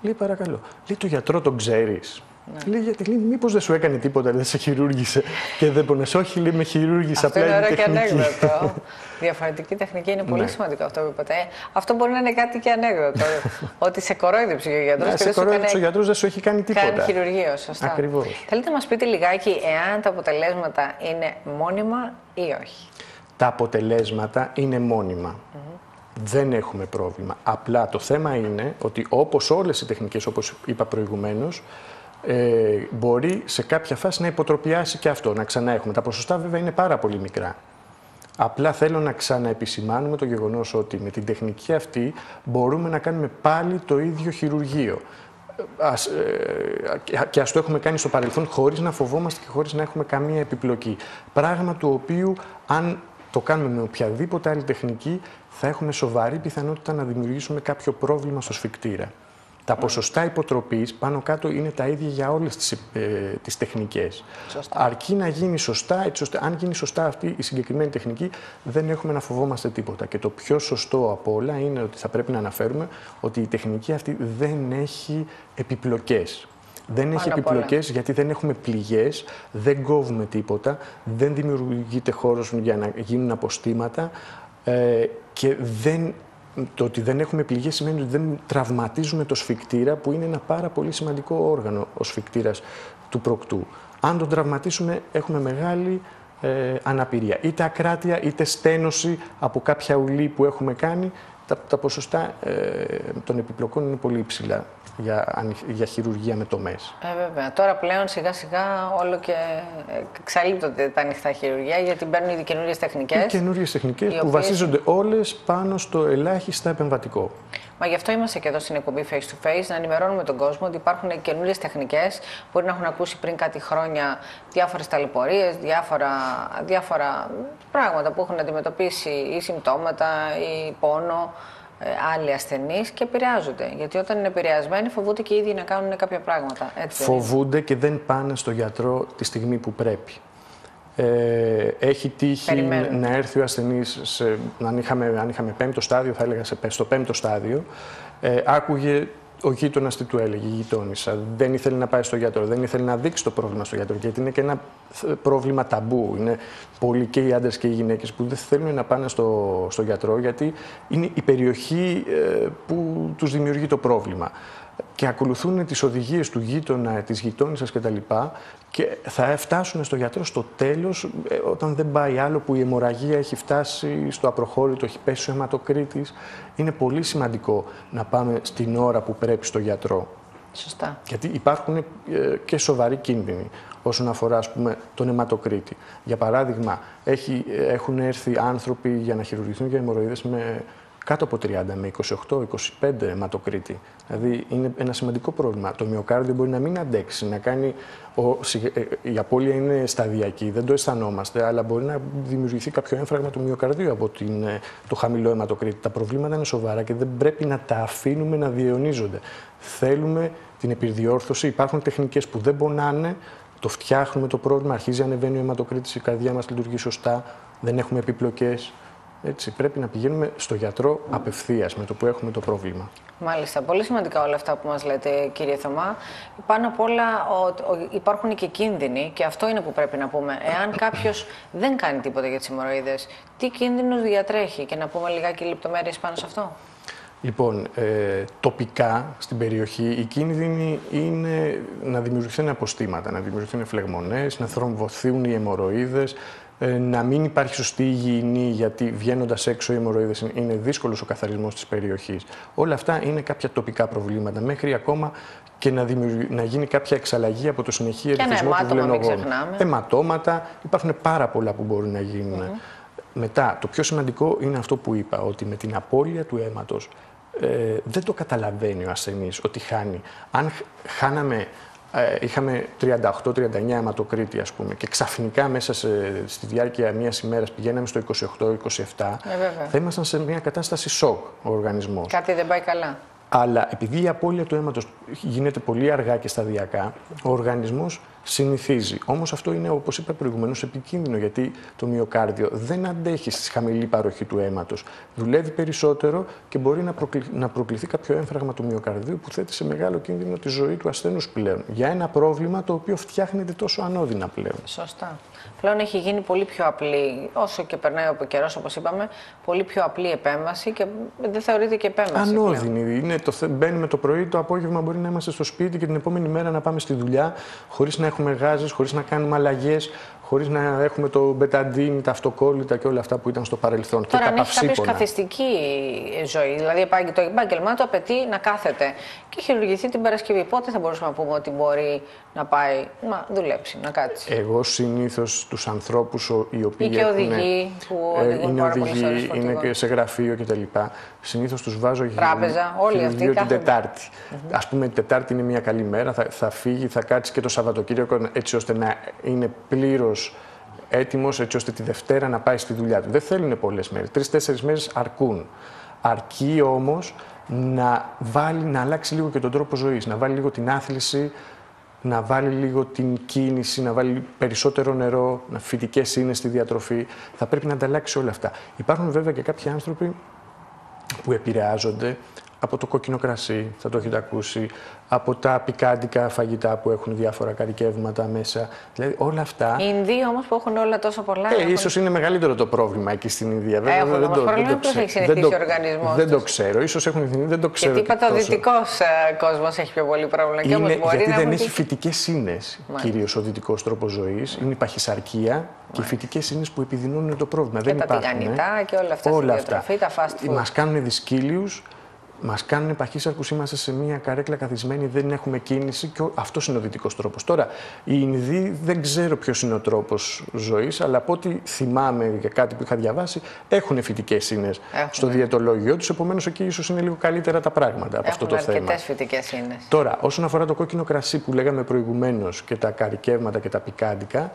Λέει, παρακαλώ. Λέει, το γιατρό τον ξέρεις? Ναι. Λέει, γιατί μήπως δεν σου έκανε τίποτα, δεν σε χειρούργησε και δεν πονες. Όχι, λέει, με χειρούργησε, αυτό απλά είναι είναι ωραίο τεχνική. και ανέκδοτο. Διαφορετική τεχνική είναι πολύ σημαντικό αυτό που είπατε. Αυτό μπορεί να είναι κάτι και ανέκδοτο. Ότι σε κορόιδεψε ο γιατρός. Ναι, σε κορόιδεψε ο γιατρός, δεν σου έχει κάνει τίποτα. Κάνει χειρουργείο, σωστά. Ακριβώς. Θέλετε να μας πείτε λιγάκι εάν τα αποτελέσματα είναι μόνιμα ή όχι? Τα αποτελέσματα είναι μόνιμα. Δεν έχουμε πρόβλημα. Απλά το θέμα είναι ότι όπως όλες οι τεχνικές, όπως είπα προηγουμένως, μπορεί σε κάποια φάση να υποτροπιάσει και αυτό, να ξαναέχουμε. Τα ποσοστά βέβαια είναι πάρα πολύ μικρά. Απλά θέλω να ξαναεπισημάνουμε το γεγονός ότι με την τεχνική αυτή μπορούμε να κάνουμε πάλι το ίδιο χειρουργείο. Και ας το έχουμε κάνει στο παρελθόν χωρίς να φοβόμαστε και χωρίς να έχουμε καμία επιπλοκή. Πράγμα του οποίου, αν το κάνουμε με οποιαδήποτε άλλη τεχνική, θα έχουμε σοβαρή πιθανότητα να δημιουργήσουμε κάποιο πρόβλημα στο σφικτήρα. Τα ποσοστά υποτροπής πάνω κάτω είναι τα ίδια για όλες τις τεχνικές. Σωστά. Αρκεί να γίνει σωστά, έτσι ώστε αν γίνει σωστά αυτή η συγκεκριμένη τεχνική, δεν έχουμε να φοβόμαστε τίποτα. Και το πιο σωστό από όλα είναι ότι θα πρέπει να αναφέρουμε ότι η τεχνική αυτή δεν έχει επιπλοκές. Δεν έχει επιπλοκές γιατί δεν έχουμε πληγές, δεν κόβουμε τίποτα, δεν δημιουργείται χώρος για να γίνουν αποστήματα και το ότι δεν έχουμε πληγές σημαίνει ότι δεν τραυματίζουμε το σφικτήρα, που είναι ένα πάρα πολύ σημαντικό όργανο, ο σφικτήρας του προκτού. Αν τον τραυματίσουμε, έχουμε μεγάλη αναπηρία. Είτε ακράτεια, είτε στένωση από κάποια ουλή που έχουμε κάνει, τα ποσοστά των επιπλοκών είναι πολύ υψηλά για χειρουργία με τομές. Βέβαια. Τώρα πλέον σιγά σιγά όλο και εξαλείπτονται τα ανοιχτά χειρουργία, γιατί μπαίνουν οι καινούριες τεχνικές. Οι καινούριες τεχνικές που βασίζονται όλες πάνω στο ελάχιστα επεμβατικό. Μα γι' αυτό είμαστε και εδώ στην εκπομπή Face to Face, να ενημερώνουμε τον κόσμο ότι υπάρχουν καινούριες τεχνικές. Μπορεί να έχουν ακούσει πριν κάτι χρόνια διάφορες ταλαιπωρίες, διάφορα πράγματα που έχουν αντιμετωπίσει, ή συμπτώματα, ή πόνο, άλλοι ασθενείς, και επηρεάζονται. Γιατί όταν είναι επηρεασμένοι, φοβούνται και οι ίδιοι να κάνουν κάποια πράγματα. Έτσι φοβούνται και δεν πάνε στο γιατρό τη στιγμή που πρέπει. Έχει τύχει να έρθει ο ασθενής, αν είχαμε πέμπτο στάδιο, θα έλεγα στο πέμπτο στάδιο, άκουγε ο γείτονας τι του έλεγε, η γειτόνισσα. Δεν ήθελε να πάει στο γιατρό, δεν ήθελε να δείξει το πρόβλημα στο γιατρό, γιατί είναι και ένα πρόβλημα ταμπού. Είναι πολλοί και οι άντρες και οι γυναίκες που δεν θέλουν να πάνε στο γιατρό, γιατί είναι η περιοχή που τους δημιουργεί το πρόβλημα. Και ακολουθούν τις οδηγίες του γείτονα, της γειτόνισσας κτλ. Και θα φτάσουν στο γιατρό στο τέλος, όταν δεν πάει άλλο, που η αιμορραγία έχει φτάσει στο απροχώρητο, έχει πέσει ο αιματοκρίτης. Είναι πολύ σημαντικό να πάμε στην ώρα που πρέπει στο γιατρό. Σωστά. Γιατί υπάρχουν και σοβαροί κίνδυνοι όσον αφορά, ας πούμε, τον αιματοκρίτη. Για παράδειγμα, έχουν έρθει άνθρωποι για να χειρουργηθούν για αιμορροίδες με κάτω από 30, με 28-25 αιματοκρίτη. Δηλαδή είναι ένα σημαντικό πρόβλημα. Το μυοκάρδιο μπορεί να μην αντέξει, να κάνει. Η απώλεια είναι σταδιακή, δεν το αισθανόμαστε, αλλά μπορεί να δημιουργηθεί κάποιο έμφραγμα του μυοκαρδίου από το χαμηλό αιματοκρίτη. Τα προβλήματα είναι σοβαρά και δεν πρέπει να τα αφήνουμε να διαιωνίζονται. Θέλουμε την επιδιόρθωση. Υπάρχουν τεχνικές που δεν πονάνε, το φτιάχνουμε το πρόβλημα, αρχίζει να ανεβαίνει ο αιματοκρίτης, η καρδιά μας λειτουργεί σωστά, δεν έχουμε επιπλοκές. Έτσι, πρέπει να πηγαίνουμε στο γιατρό απευθείας με το που έχουμε το πρόβλημα. Μάλιστα. Πολύ σημαντικά όλα αυτά που μας λέτε, κύριε Θωμά. Πάνω απ' όλα υπάρχουν και κίνδυνοι, και αυτό είναι που πρέπει να πούμε. Εάν κάποιος δεν κάνει τίποτα για τις αιμορροίδες, τι κίνδυνους διατρέχει, και να πούμε λιγάκι λεπτομέρειες πάνω σε αυτό. Λοιπόν, τοπικά στην περιοχή οι κίνδυνοι είναι να δημιουργηθούν αποστήματα, να δημιουργηθούν φλεγμονές, να θρομβωθούν οι αιμορροίδες, να μην υπάρχει σωστή υγιεινή, γιατί βγαίνοντας έξω οι αιμορροίδες είναι δύσκολος ο καθαρισμός της περιοχής. Όλα αυτά είναι κάποια τοπικά προβλήματα, μέχρι ακόμα και να γίνει κάποια εξαλλαγή από το συνεχή ερεθισμό του βλενογόνου. Αιματώματα, υπάρχουν πάρα πολλά που μπορούν να γίνουν. Μετά, το πιο σημαντικό είναι αυτό που είπα, ότι με την απώλεια του αίματος δεν το καταλαβαίνει ο ασθενής ότι χάνει. Αν είχαμε 38-39 αιματοκρίτη, ας πούμε, και ξαφνικά μέσα στη διάρκεια μιας ημέρας πηγαίναμε στο 28-27, θα ήμασταν σε μια κατάσταση σοκ ο οργανισμός. Κάτι δεν πάει καλά. Αλλά επειδή η απώλεια του αίματος γίνεται πολύ αργά και σταδιακά, ο οργανισμός συνηθίζει. Όμως αυτό είναι, όπως είπα προηγουμένως, επικίνδυνο, γιατί το μυοκάρδιο δεν αντέχει στη χαμηλή παροχή του αίματος. Δουλεύει περισσότερο και μπορεί να προκληθεί κάποιο έμφραγμα του μυοκαρδίου που θέτει σε μεγάλο κίνδυνο τη ζωή του ασθενούς πλέον. Για ένα πρόβλημα το οποίο φτιάχνεται τόσο ανώδυνα πλέον. Σωστά. Πλέον έχει γίνει πολύ πιο απλή, όσο και περνάει ο καιρός, όπως είπαμε, πολύ πιο απλή επέμβαση και δεν θεωρείται και επέμβαση. Ανώδυνη. Είναι μπαίνουμε το πρωί, το απόγευμα μπορεί να είμαστε στο σπίτι και την επόμενη μέρα να πάμε στη δουλειά, χωρίς να έχουμε γάζες, χωρίς να κάνουμε αλλαγές, χωρίς να έχουμε το μπεταντίνι, τα αυτοκόλλητα και όλα αυτά που ήταν στο παρελθόν. Τώρα, και αν τα έχει κάποιος καθιστική ζωή, δηλαδή το επάγγελμά του απαιτεί να κάθεται και χειρουργηθεί την Παρασκευή, πότε θα μπορούσαμε να πούμε ότι μπορεί να πάει να δουλέψει, να κάτσει? Εγώ συνήθως τους ανθρώπους οι οποίοι ή και οδηγοί που οδηγούν πάρα πολλές ώρες φορτηγό. Είναι και σε γραφείο κτλ. Συνήθως τους βάζω τράπεζα, όλοι αυτοί την Τετάρτη. Ας πούμε, την Τετάρτη είναι μια καλή μέρα, θα φύγει, θα κάτσει και το Σαββατοκύριακο έτσι ώστε να είναι πλήρως έτοιμος, έτσι ώστε τη Δευτέρα να πάει στη δουλειά του. Δεν θέλουν πολλές μέρες. 3-4 μέρες αρκούν. Αρκεί όμως να αλλάξει λίγο και τον τρόπο ζωής, να βάλει λίγο την άθληση, να βάλει λίγο την κίνηση, να βάλει περισσότερο νερό, φυτικές ίνες στη διατροφή. Θα πρέπει να ανταλλάξει όλα αυτά. Υπάρχουν βέβαια και κάποιοι άνθρωποι που επηρεάζονται από το κόκκινο κρασί, θα το έχετε ακούσει, από τα πικάντικα φαγητά που έχουν διάφορα καρικεύματα μέσα. Δηλαδή όλα αυτά. Οι Ινδοί όμως που έχουν όλα τόσο πολλά. Ίσως είναι μεγαλύτερο το πρόβλημα εκεί στην Ινδία. Έχουν όμως πρόβλημα, πώς έχει συνηθίσει ο οργανισμός. Δεν το ξέρω. Ίσως έχουν συνηθίσει, δεν το ξέρω. Γιατί είπατε ο δυτικός κόσμος έχει πιο πολύ πρόβλημα. Και όμως μπορεί γιατί να δεν έχει φυτικές ίνες, κυρίως ο δυτικός τρόπος ζωής. Είναι η παχυσαρκία και οι φυτικές ίνες που επιδεινώνουν το πρόβλημα. Και τα τηγανιτά και όλα αυτά στη διατροφή, τα fast food. Μας κάνουν δυσκύλιους. Μας κάνουν παχύσαρκους, είμαστε σε μια καρέκλα καθισμένη, δεν έχουμε κίνηση και αυτός είναι ο δυτικός τρόπος. Τώρα, οι Ινδοί δεν ξέρω ποιος είναι ο τρόπος ζωής, αλλά από ό,τι θυμάμαι για κάτι που είχα διαβάσει, έχουν φυτικές ίνες στο διαιτολόγιο τους, επομένως εκεί ίσως είναι λίγο καλύτερα τα πράγματα από αυτό το θέμα. Έχουν αρκετές φυτικές ίνες. Τώρα, όσον αφορά το κόκκινο κρασί που λέγαμε προηγουμένως και τα καρικεύματα και τα πικάντικα,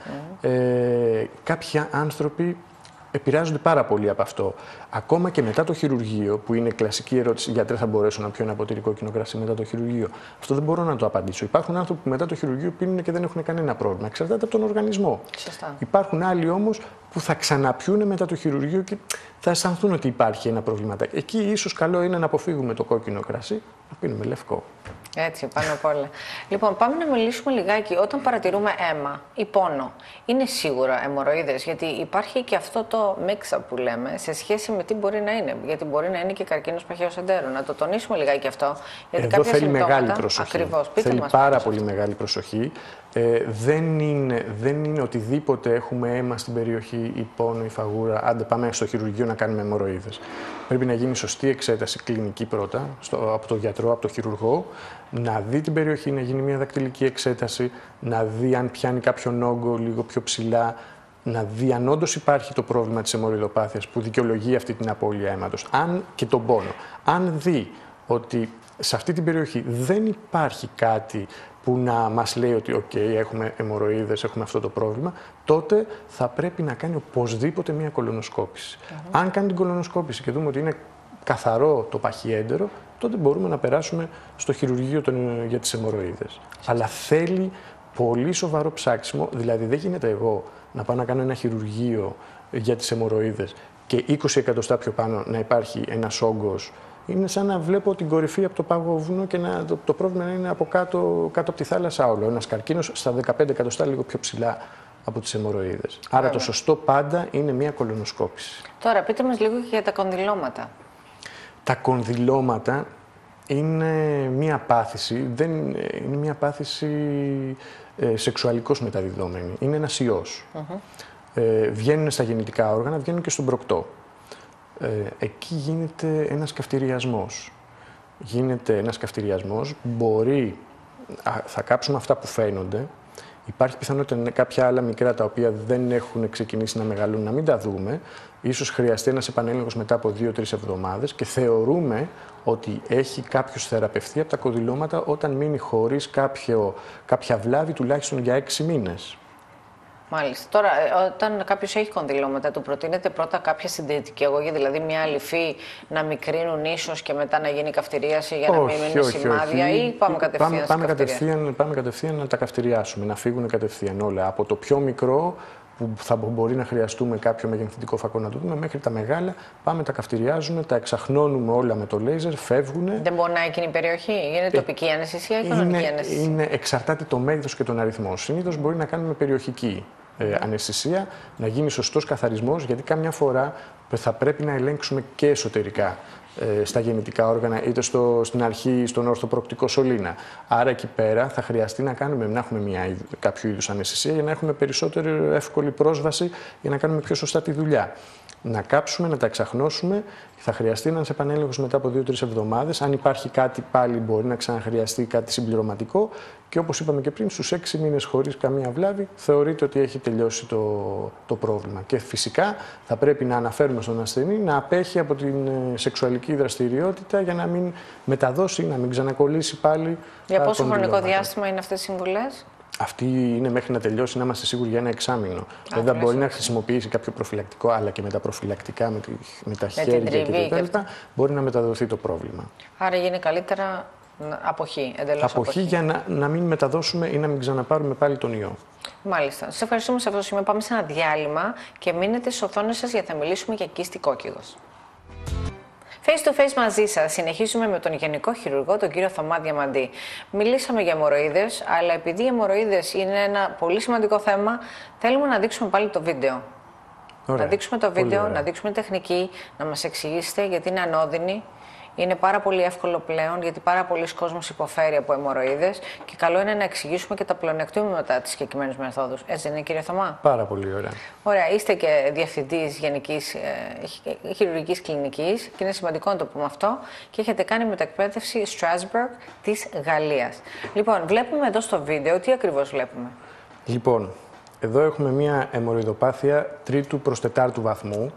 κάποιοι άνθρωποι επηρεάζονται πάρα πολύ από αυτό. Ακόμα και μετά το χειρουργείο, που είναι κλασική ερώτηση, γιατρέ θα μπορέσω να πιω ένα ποτήρι κόκκινο κρασί μετά το χειρουργείο? Αυτό δεν μπορώ να το απαντήσω. Υπάρχουν άνθρωποι που μετά το χειρουργείο πίνουν και δεν έχουν κανένα πρόβλημα. Εξαρτάται από τον οργανισμό. Σωστά. Υπάρχουν άλλοι όμως που θα ξαναπιούν μετά το χειρουργείο και θα αισθανθούν ότι υπάρχει ένα προβληματάκι. Εκεί ίσως καλό είναι να αποφύγουμε το κόκκινο κρασί, να πίνουμε λευκό. Έτσι, πάνω απ' όλα. Λοιπόν, πάμε να μιλήσουμε λιγάκι. Όταν παρατηρούμε αίμα ή πόνο, είναι σίγουρα αιμορροίδες? Γιατί υπάρχει και αυτό το mix-up που λέμε σε σχέση με τι μπορεί να είναι. Γιατί μπορεί να είναι και καρκίνος παχαίου εντέρου. Να το τονίσουμε λιγάκι αυτό. Γιατί εδώ θέλει μεγάλη προσοχή. Ακριβώς. Πείτε θέλει μας πάρα πολύ μεγάλη προσοχή. Δεν είναι οτιδήποτε έχουμε αίμα στην περιοχή, ή πόνο, ή φαγούρα. Άντε, πάμε στο χειρουργείο να κάνουμε αιμορροίδες. Πρέπει να γίνει σωστή εξέταση κλινική πρώτα από τον γιατρό, από τον χειρουργό, να δει την περιοχή, να γίνει μια δακτυλική εξέταση, να δει αν πιάνει κάποιον όγκο λίγο πιο ψηλά, να δει αν όντως υπάρχει το πρόβλημα της αιμορροειδοπάθειας που δικαιολογεί αυτή την απώλεια αίματος, και τον πόνο. Αν δει ότι σε αυτή την περιοχή δεν υπάρχει κάτι που να μας λέει ότι έχουμε αιμορροίδες, έχουμε αυτό το πρόβλημα, τότε θα πρέπει να κάνει οπωσδήποτε μια κολονοσκόπηση. Αν κάνει την κολονοσκόπηση και δούμε ότι είναι καθαρό το παχυέντερο, τότε μπορούμε να περάσουμε στο χειρουργείο για τις αιμορροίδες. Αλλά θέλει πολύ σοβαρό ψάξιμο, δηλαδή δεν γίνεται εγώ να πάω να κάνω ένα χειρουργείο για τις αιμορροίδες και 20 εκατοστά πιο πάνω να υπάρχει ένας όγκος. Είναι σαν να βλέπω την κορυφή από το πάγο βουνό και το πρόβλημα να είναι από κάτω από τη θάλασσα όλο. Ένας καρκίνος στα 15 εκατοστά λίγο πιο ψηλά από τις αιμορροίδες. Άρα το σωστό πάντα είναι μια κολονοσκόπηση. Τώρα πείτε μας λίγο και για τα κονδυλώματα. Τα κονδυλώματα είναι μια πάθηση, είναι μια πάθηση σεξουαλικώς μεταδιδόμενη. Είναι ένας ιός. Βγαίνουν στα γεννητικά όργανα, βγαίνουν και στον προκτό. Εκεί γίνεται ένας καυτηριασμός. Θα κάψουμε αυτά που φαίνονται. Υπάρχει πιθανότητα κάποια άλλα μικρά τα οποία δεν έχουν ξεκινήσει να μεγαλούν, να μην τα δούμε. Ίσως χρειαστεί ένας επανέλεγχος μετά από 2-3 εβδομάδες και θεωρούμε ότι έχει κάποιος θεραπευτεί από τα κονδυλώματα όταν μείνει χωρίς κάποια βλάβη τουλάχιστον για 6 μήνες. Μάλιστα. Τώρα, όταν κάποιο έχει κονδυλώματα, του προτείνεται πρώτα κάποια συντηρητική αγωγή, δηλαδή μια αληφή να μικρύνουν ίσως και μετά να γίνει καυτηρίαση για να μην μείνουν σημάδια, ή πάμε κατευθείαν πάμε κατευθείαν να τα καυτηριάσουμε, να φύγουν κατευθείαν όλα. Από το πιο μικρό, που θα μπορεί να χρειαστούμε κάποιο μεγενθητικό φακό να το δούμε, μέχρι τα μεγάλα, πάμε, τα καυτηριάζουμε, τα εξαχνώνουμε όλα με το λέιζερ, φεύγουν. Δεν πονάει εκείνη η περιοχή, είναι τοπική αναισθησία ή κανονική αναισθησία? Εξαρτάται το μέγεθος και τον αριθμό. Συνήθως μπορεί να κάνουμε περιοχική αναισθησία, να γίνει σωστός καθαρισμός, γιατί καμιά φορά θα πρέπει να ελέγξουμε και εσωτερικά στα γεννητικά όργανα, είτε στην αρχή στον ορθοπροκτικό σωλήνα. Άρα εκεί πέρα θα χρειαστεί να έχουμε κάποιο είδους αναισθησία για να έχουμε περισσότερη εύκολη πρόσβαση για να κάνουμε πιο σωστά τη δουλειά. Να κάψουμε, να τα εξαχνώσουμε. Θα χρειαστεί ένας επανέλεγχος μετά από 2-3 εβδομάδες. Αν υπάρχει κάτι πάλι, μπορεί να ξαναχρειαστεί κάτι συμπληρωματικό. Και όπως είπαμε και πριν, στους 6 μήνες χωρίς καμία βλάβη, θεωρείται ότι έχει τελειώσει το πρόβλημα. Και φυσικά θα πρέπει να αναφέρουμε στον ασθενή να απέχει από την σεξουαλική δραστηριότητα για να μην μεταδώσει, να μην ξανακολλήσει πάλι. Για πόσο χρονικό διάστημα είναι αυτές οι συμβουλές? Αυτή είναι μέχρι να τελειώσει, να είμαστε σίγουροι για ένα εξάμηνο. Βέβαια, μπορεί να χρησιμοποιήσει κάποιο προφυλακτικό, αλλά και με τα προφυλακτικά, με τα χέρια κτλ. Μπορεί να μεταδοθεί το πρόβλημα. Άρα γίνει καλύτερα αποχή, εντελώς αποχή. Για να μην μεταδώσουμε ή να μην ξαναπάρουμε πάλι τον ιό. Μάλιστα. Σας ευχαριστούμε σε αυτό το σημείο. Πάμε σε ένα διάλειμμα και μείνετε στις οθόνες σας γιατί θα μιλήσουμε για κίστη κόκκιγος. Face to face μαζί σας. Συνεχίζουμε με τον Γενικό Χειρουργό, τον κύριο Θωμά Διαμαντή. Μιλήσαμε για αιμορροίδες, αλλά επειδή οι αιμορροίδες είναι ένα πολύ σημαντικό θέμα, θέλουμε να δείξουμε πάλι το βίντεο. Ωραία. Να δείξουμε το βίντεο, να δείξουμε τεχνική, να μας εξηγήσετε γιατί είναι ανώδυνη. Είναι πάρα πολύ εύκολο πλέον, γιατί πάρα πολλοί κόσμος υποφέρει από αιμορροίδες και καλό είναι να εξηγήσουμε και τα πλεονεκτήματα της συγκεκριμένης μεθόδου. Έτσι δεν είναι, κύριε Θωμά? Πάρα πολύ ωραία. Ωραία. Είστε και διευθυντής γενικής χειρουργικής κλινικής και είναι σημαντικό να το πούμε αυτό και έχετε κάνει μετακπαίδευση Strasbourg της Γαλλίας. Λοιπόν, βλέπουμε εδώ στο βίντεο, τι ακριβώς βλέπουμε? Λοιπόν, εδώ έχουμε μια αιμορροειδοπάθεια 3ου προς 4ου βαθμού,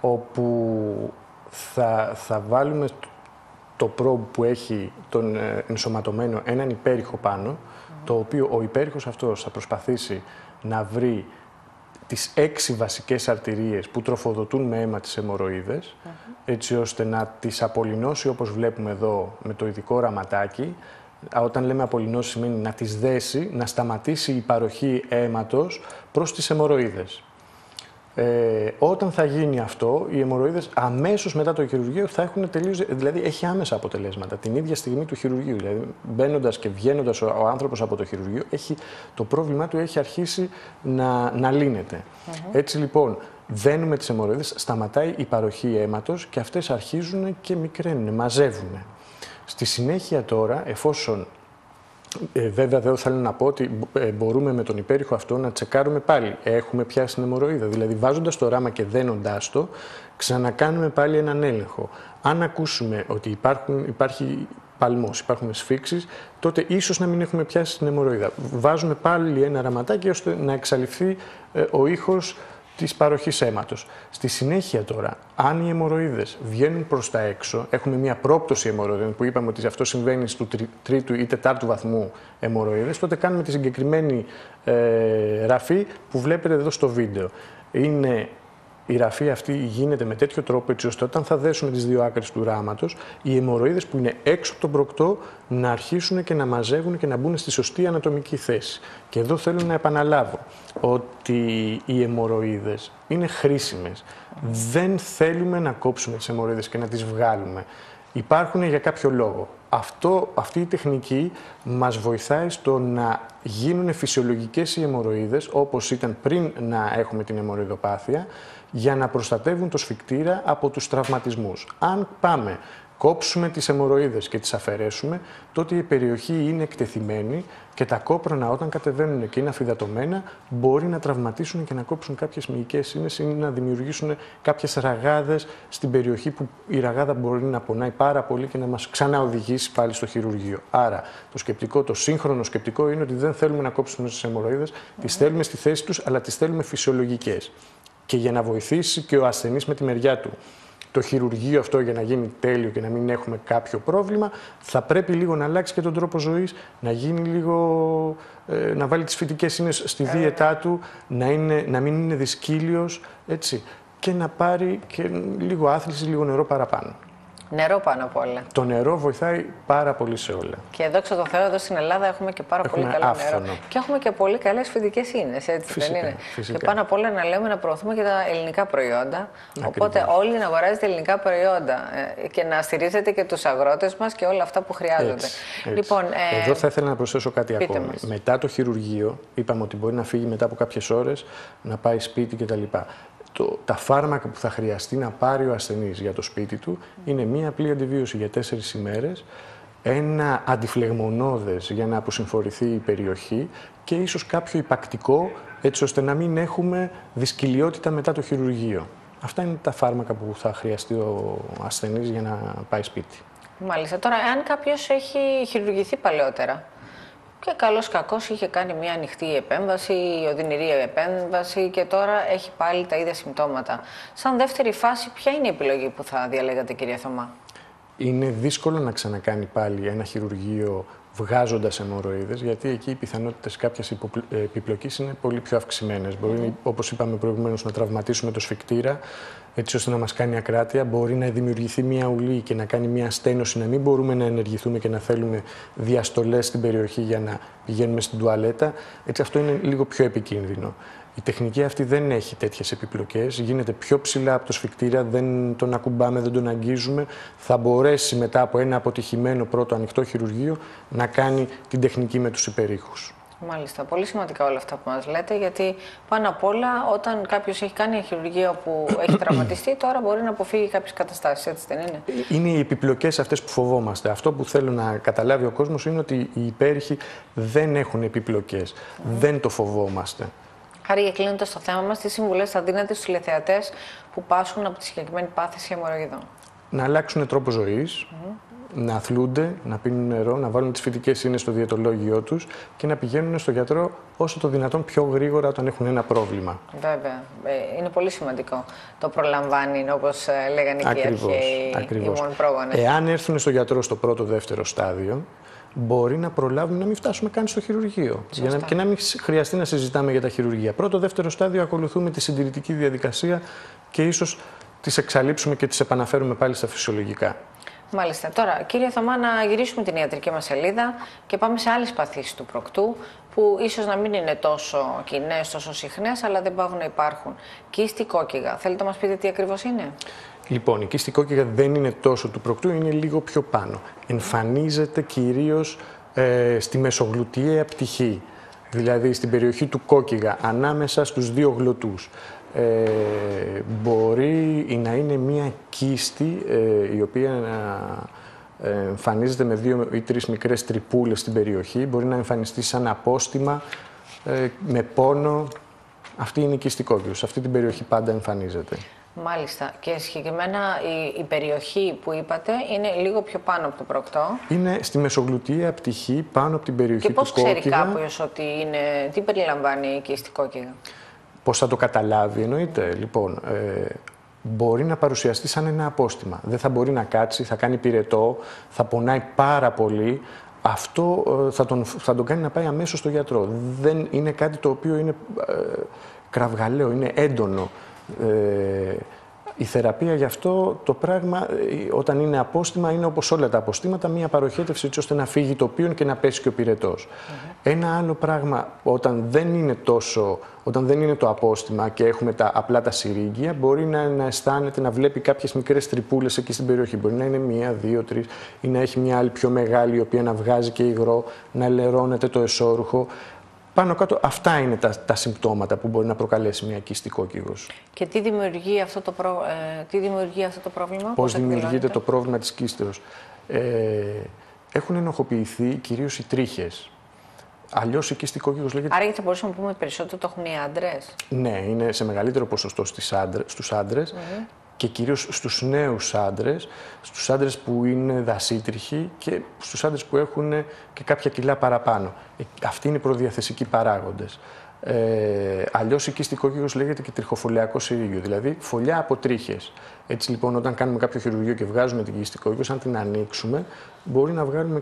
όπου θα βάλουμε το πρόβ που έχει τον ενσωματωμένο έναν υπέρηχο πάνω, το οποίο ο υπέρηχος αυτός θα προσπαθήσει να βρει τις 6 βασικές αρτηρίες που τροφοδοτούν με αίμα τις αιμορροίδες, έτσι ώστε να τις απολυνώσει όπως βλέπουμε εδώ με το ειδικό ραματάκι. Όταν λέμε απολυνώσει σημαίνει να τις δέσει, να σταματήσει η παροχή αίματος προς τις αιμορροίδες. Όταν θα γίνει αυτό, οι αιμορροίδες αμέσως μετά το χειρουργείο θα έχουν τελείως, δηλαδή έχει άμεσα αποτελέσματα την ίδια στιγμή του χειρουργείου. Δηλαδή, μπαίνοντας και βγαίνοντας ο άνθρωπος από το χειρουργείο, το πρόβλημά του έχει αρχίσει να λύνεται. Έτσι λοιπόν, δένουμε τις αιμορροίδες, σταματάει η παροχή αίματος και αυτές αρχίζουν και μικραίνουν, μαζεύουν. Στη συνέχεια τώρα, εφόσον βέβαια, δεν θέλω να πω ότι μπορούμε με τον υπέρηχο αυτό να τσεκάρουμε πάλι. Έχουμε πιάσει την αιμορροίδα. Δηλαδή, βάζοντας το ράμα και δένοντάς το, ξανακάνουμε πάλι έναν έλεγχο. Αν ακούσουμε ότι υπάρχει παλμός, υπάρχουν σφίξεις, τότε ίσως να μην έχουμε πιάσει την αιμορροίδα. Βάζουμε πάλι ένα ραματάκι ώστε να εξαλειφθεί ο ήχος της παροχής αίματος. Στη συνέχεια τώρα, αν οι αιμορροίδες βγαίνουν προς τα έξω, έχουμε μια πρόπτωση αιμορροίδων που είπαμε ότι αυτό συμβαίνει στο 3ου ή 4ου βαθμού αιμορροίδες, τότε κάνουμε τη συγκεκριμένη ραφή που βλέπετε εδώ στο βίντεο. Η ραφή αυτή γίνεται με τέτοιο τρόπο έτσι ώστε όταν θα δέσουμε τις δύο άκρες του ράματος, οι αιμορροίδες που είναι έξω από τον προκτό να αρχίσουν και να μαζεύουν και να μπουν στη σωστή ανατομική θέση. Και εδώ θέλω να επαναλάβω ότι οι αιμορροίδες είναι χρήσιμες. Δεν θέλουμε να κόψουμε τις αιμορροίδες και να τις βγάλουμε. Υπάρχουν για κάποιο λόγο. Αυτή η τεχνική μας βοηθάει στο να γίνουν φυσιολογικές οι αιμορροίδες όπως ήταν πριν να έχουμε την αιμορροειδοπάθεια, για να προστατεύουν το σφικτήρα από τους τραυματισμούς. Αν πάμε, κόψουμε τις αιμορροίδες και τις αφαιρέσουμε, τότε η περιοχή είναι εκτεθειμένη και τα κόπρονα όταν κατεβαίνουν και είναι αφυδατωμένα μπορεί να τραυματίσουν και να κόψουν κάποιες μυϊκές σύνες ή να δημιουργήσουν κάποιες ραγάδες στην περιοχή που η ραγάδα μπορεί να πονάει πάρα πολύ και να μας ξαναοδηγήσει πάλι στο χειρουργείο. Άρα το σύγχρονο σκεπτικό είναι ότι δεν θέλουμε να κόψουμε τις αιμορροίδες, τις θέλουμε στη θέση τους, αλλά τις θέλουμε φυσιολογικές. Και για να βοηθήσει και ο ασθενής με τη μεριά του το χειρουργείο αυτό για να γίνει τέλειο και να μην έχουμε κάποιο πρόβλημα, θα πρέπει λίγο να αλλάξει και τον τρόπο ζωής, να γίνει λίγο, να βάλει τις φυτικές ίνες στη δίαιτά του, να μην είναι δυσκύλιος, έτσι, και να πάρει και λίγο άθληση, λίγο νερό παραπάνω. Νερό πάνω απ' όλα. Το νερό βοηθάει πάρα πολύ σε όλα. Και δόξα τω Θεώ, εδώ στην Ελλάδα έχουμε και πάρα πολύ καλό νερό. Και έχουμε και πολύ καλές φυτικές ίνες, έτσι φυσικά, δεν είναι? Φυσικά. Και πάνω απ' όλα να λέμε να προωθούμε και τα ελληνικά προϊόντα. Ακριβώς. Οπότε όλοι να αγοράζετε ελληνικά προϊόντα και να στηρίζετε και τους αγρότες μας και όλα αυτά που χρειάζονται. Έτσι. Λοιπόν, εδώ θα ήθελα να προσθέσω κάτι ακόμη. Μας. Μετά το χειρουργείο, είπαμε ότι μπορεί να φύγει μετά από κάποιες ώρες, να πάει σπίτι κτλ. Τα φάρμακα που θα χρειαστεί να πάρει ο ασθενής για το σπίτι του είναι μία απλή αντιβίωση για 4 ημέρες, ένα αντιφλεγμονώδες για να αποσυμφορηθεί η περιοχή και ίσως κάποιο υπακτικό, έτσι ώστε να μην έχουμε δυσκολιότητα μετά το χειρουργείο. Αυτά είναι τα φάρμακα που θα χρειαστεί ο ασθενής για να πάει σπίτι. Μάλιστα. Τώρα, αν κάποιος έχει χειρουργηθεί παλαιότερα και καλώς κακώς είχε κάνει μια ανοιχτή επέμβαση, οδυνηρή επέμβαση και τώρα έχει πάλι τα ίδια συμπτώματα. Σαν δεύτερη φάση, ποια είναι η επιλογή που θα διαλέγατε, κυρία Θωμά? Είναι δύσκολο να ξανακάνει πάλι ένα χειρουργείο βγάζοντας αιμορροίδες, γιατί εκεί οι πιθανότητες κάποιας επιπλοκής είναι πολύ πιο αυξημένες. Μπορεί, όπως είπαμε προηγουμένως, να τραυματίσουμε το σφικτήρα, έτσι ώστε να μας κάνει ακράτεια. Μπορεί να δημιουργηθεί μια ουλή και να κάνει μια στένωση, να μην μπορούμε να ενεργηθούμε και να θέλουμε διαστολές στην περιοχή για να πηγαίνουμε στην τουαλέτα. Έτσι, αυτό είναι λίγο πιο επικίνδυνο. Η τεχνική αυτή δεν έχει τέτοιες επιπλοκές, γίνεται πιο ψηλά από το σφικτήρα, δεν τον ακουμπάμε, δεν τον αγγίζουμε. Θα μπορέσει μετά από ένα αποτυχημένο πρώτο ανοιχτό χειρουργείο να κάνει την τεχνική με τους υπερήχους. Μάλιστα. Πολύ σημαντικά όλα αυτά που μας λέτε, γιατί πάνω απ' όλα όταν κάποιος έχει κάνει χειρουργείο που έχει τραυματιστεί, τώρα μπορεί να αποφύγει κάποιες καταστάσεις, έτσι δεν είναι? Είναι οι επιπλοκές αυτές που φοβόμαστε. Αυτό που θέλω να καταλάβει ο κόσμος είναι ότι οι υπέρηχοι δεν έχουν επιπλοκές. Δεν το φοβόμαστε. Άρα, κλείνοντας το θέμα μας, τι συμβουλές θα δίνετε στους τηλεθεατές που πάσχουν από τη συγκεκριμένη πάθηση αιμορροειδών? Να αλλάξουν τρόπο ζωής, να αθλούνται, να πίνουν νερό, να βάλουν τις φυτικές ίνες στο διαιτολόγιο τους και να πηγαίνουν στο γιατρό όσο το δυνατόν πιο γρήγορα όταν έχουν ένα πρόβλημα. Βέβαια. Είναι πολύ σημαντικό. Το προλαμβάνει, όπως λέγανε και οι αρχαίοι πρόγονες. Εάν έρθουν στο γιατρό στο πρώτο-δεύτερο στάδιο, μπορεί να προλάβουμε να μην φτάσουμε καν στο χειρουργείο. Και να μην χρειαστεί να συζητάμε για τα χειρουργεία. Πρώτο-δεύτερο στάδιο ακολουθούμε τη συντηρητική διαδικασία και ίσως τις εξαλείψουμε και τις επαναφέρουμε πάλι στα φυσιολογικά. Μάλιστα. Τώρα, κύριε Θωμά, να γυρίσουμε την ιατρική μας σελίδα και πάμε σε άλλες παθήσεις του προκτού, που ίσως να μην είναι τόσο κοινές, τόσο συχνές, αλλά δεν πάγουν να υπάρχουν. Κίστη κόκκιγα. Θέλετε να μας πείτε τι ακριβώς είναι? Λοιπόν, η κίστη κόκκιγα δεν είναι τόσο του προκτού, είναι λίγο πιο πάνω. Εμφανίζεται κυρίως στη μεσογλουτιαία πτυχή, δηλαδή στην περιοχή του κόκκιγα, ανάμεσα στους δύο γλωτούς. Μπορεί να είναι μία κίστη η οποία εμφανίζεται με 2 ή 3 μικρές τρυπούλες στην περιοχή. Μπορεί να εμφανιστεί σαν απόστημα, με πόνο. Αυτή είναι η κίστη κόκκιγος. Σε αυτή την περιοχή πάντα εμφανίζεται. Μάλιστα. Και συγκεκριμένα η περιοχή που είπατε είναι λίγο πιο πάνω από το προκτό. Είναι στη μεσογλουτιαία πτυχή, πάνω από την περιοχή του κόκκιγα. Και πώς ξέρει κάποιος ότι είναι, τι περιλαμβάνει η κίστη κόκκιγα? Πώς θα το καταλάβει, εννοείται? Λοιπόν, μπορεί να παρουσιαστεί σαν ένα απόστημα. Δεν θα μπορεί να κάτσει, θα κάνει πυρετό, θα πονάει πάρα πολύ. Αυτό θα τον κάνει να πάει αμέσως στο γιατρό. Δεν είναι κάτι το οποίο είναι κραυγαλαίο, είναι έντονο. Η θεραπεία γι' αυτό το πράγμα, όταν είναι απόστημα, είναι όπως όλα τα αποστήματα, μία παροχέτευση έτσι ώστε να φύγει το πίον και να πέσει και ο πυρετός. Ένα άλλο πράγμα, όταν δεν είναι το απόστημα και έχουμε απλά τα συρίγγια, μπορεί να αισθάνεται, να βλέπει κάποιες μικρές τρυπούλες εκεί στην περιοχή. Μπορεί να είναι 1, 2, 3 ή να έχει μια άλλη πιο μεγάλη, η οποία να βγάζει και υγρό, να λερώνεται το εσώρουχο. Πάνω κάτω, αυτά είναι τα συμπτώματα που μπορεί να προκαλέσει μια κίστη κόκκιγος. Και τι δημιουργεί αυτό το πρόβλημα? Πώς δημιουργείται το πρόβλημα της κίστεως? Έχουν ενοχοποιηθεί κυρίως οι τρίχες. Αλλιώς η κίστη κόκκιγος λέγεται... Άρα θα μπορούσαμε να πούμε περισσότερο το έχουν οι άντρες? Ναι, είναι σε μεγαλύτερο ποσοστό στους άντρες. Και κυρίως στους νέους άντρες, στους άντρες που είναι δασίτριχοι και στους άντρες που έχουν και κάποια κιλά παραπάνω. Αυτοί είναι οι προδιαθεσικοί παράγοντες. Αλλιώς η κίστη κόκκιγος λέγεται και τριχοφολιακό συρίγιο, δηλαδή φωλιά από τρίχες. Έτσι λοιπόν, όταν κάνουμε κάποιο χειρουργείο και βγάζουμε την κίστη κόκκιγος, αν την ανοίξουμε, μπορεί να βγάλουμε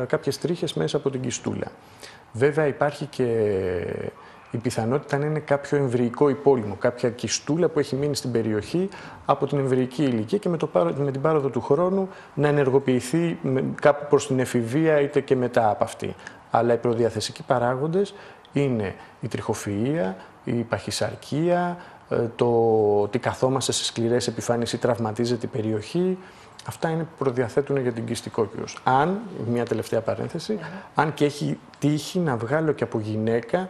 κάποιες τρίχες μέσα από την κιστούλα. Βέβαια, υπάρχει και η πιθανότητα να είναι κάποιο εμβρυϊκό υπόλοιμο, κάποια κιστούλα που έχει μείνει στην περιοχή από την εμβρυϊκή ηλικία και με την πάροδο του χρόνου να ενεργοποιηθεί κάπου προς την εφηβεία είτε και μετά από αυτή. Αλλά οι προδιαθεσικοί παράγοντες είναι η τριχοφυΐα, η παχυσαρκία, το ότι καθόμαστε σε σκληρές επιφάνειες ή τραυματίζεται η περιοχή. Αυτά είναι που προδιαθέτουν για την κίστη κόκκιγος. Αν, μια τελευταία παρένθεση, αν και έχει τύχει να βγάλω και από γυναίκα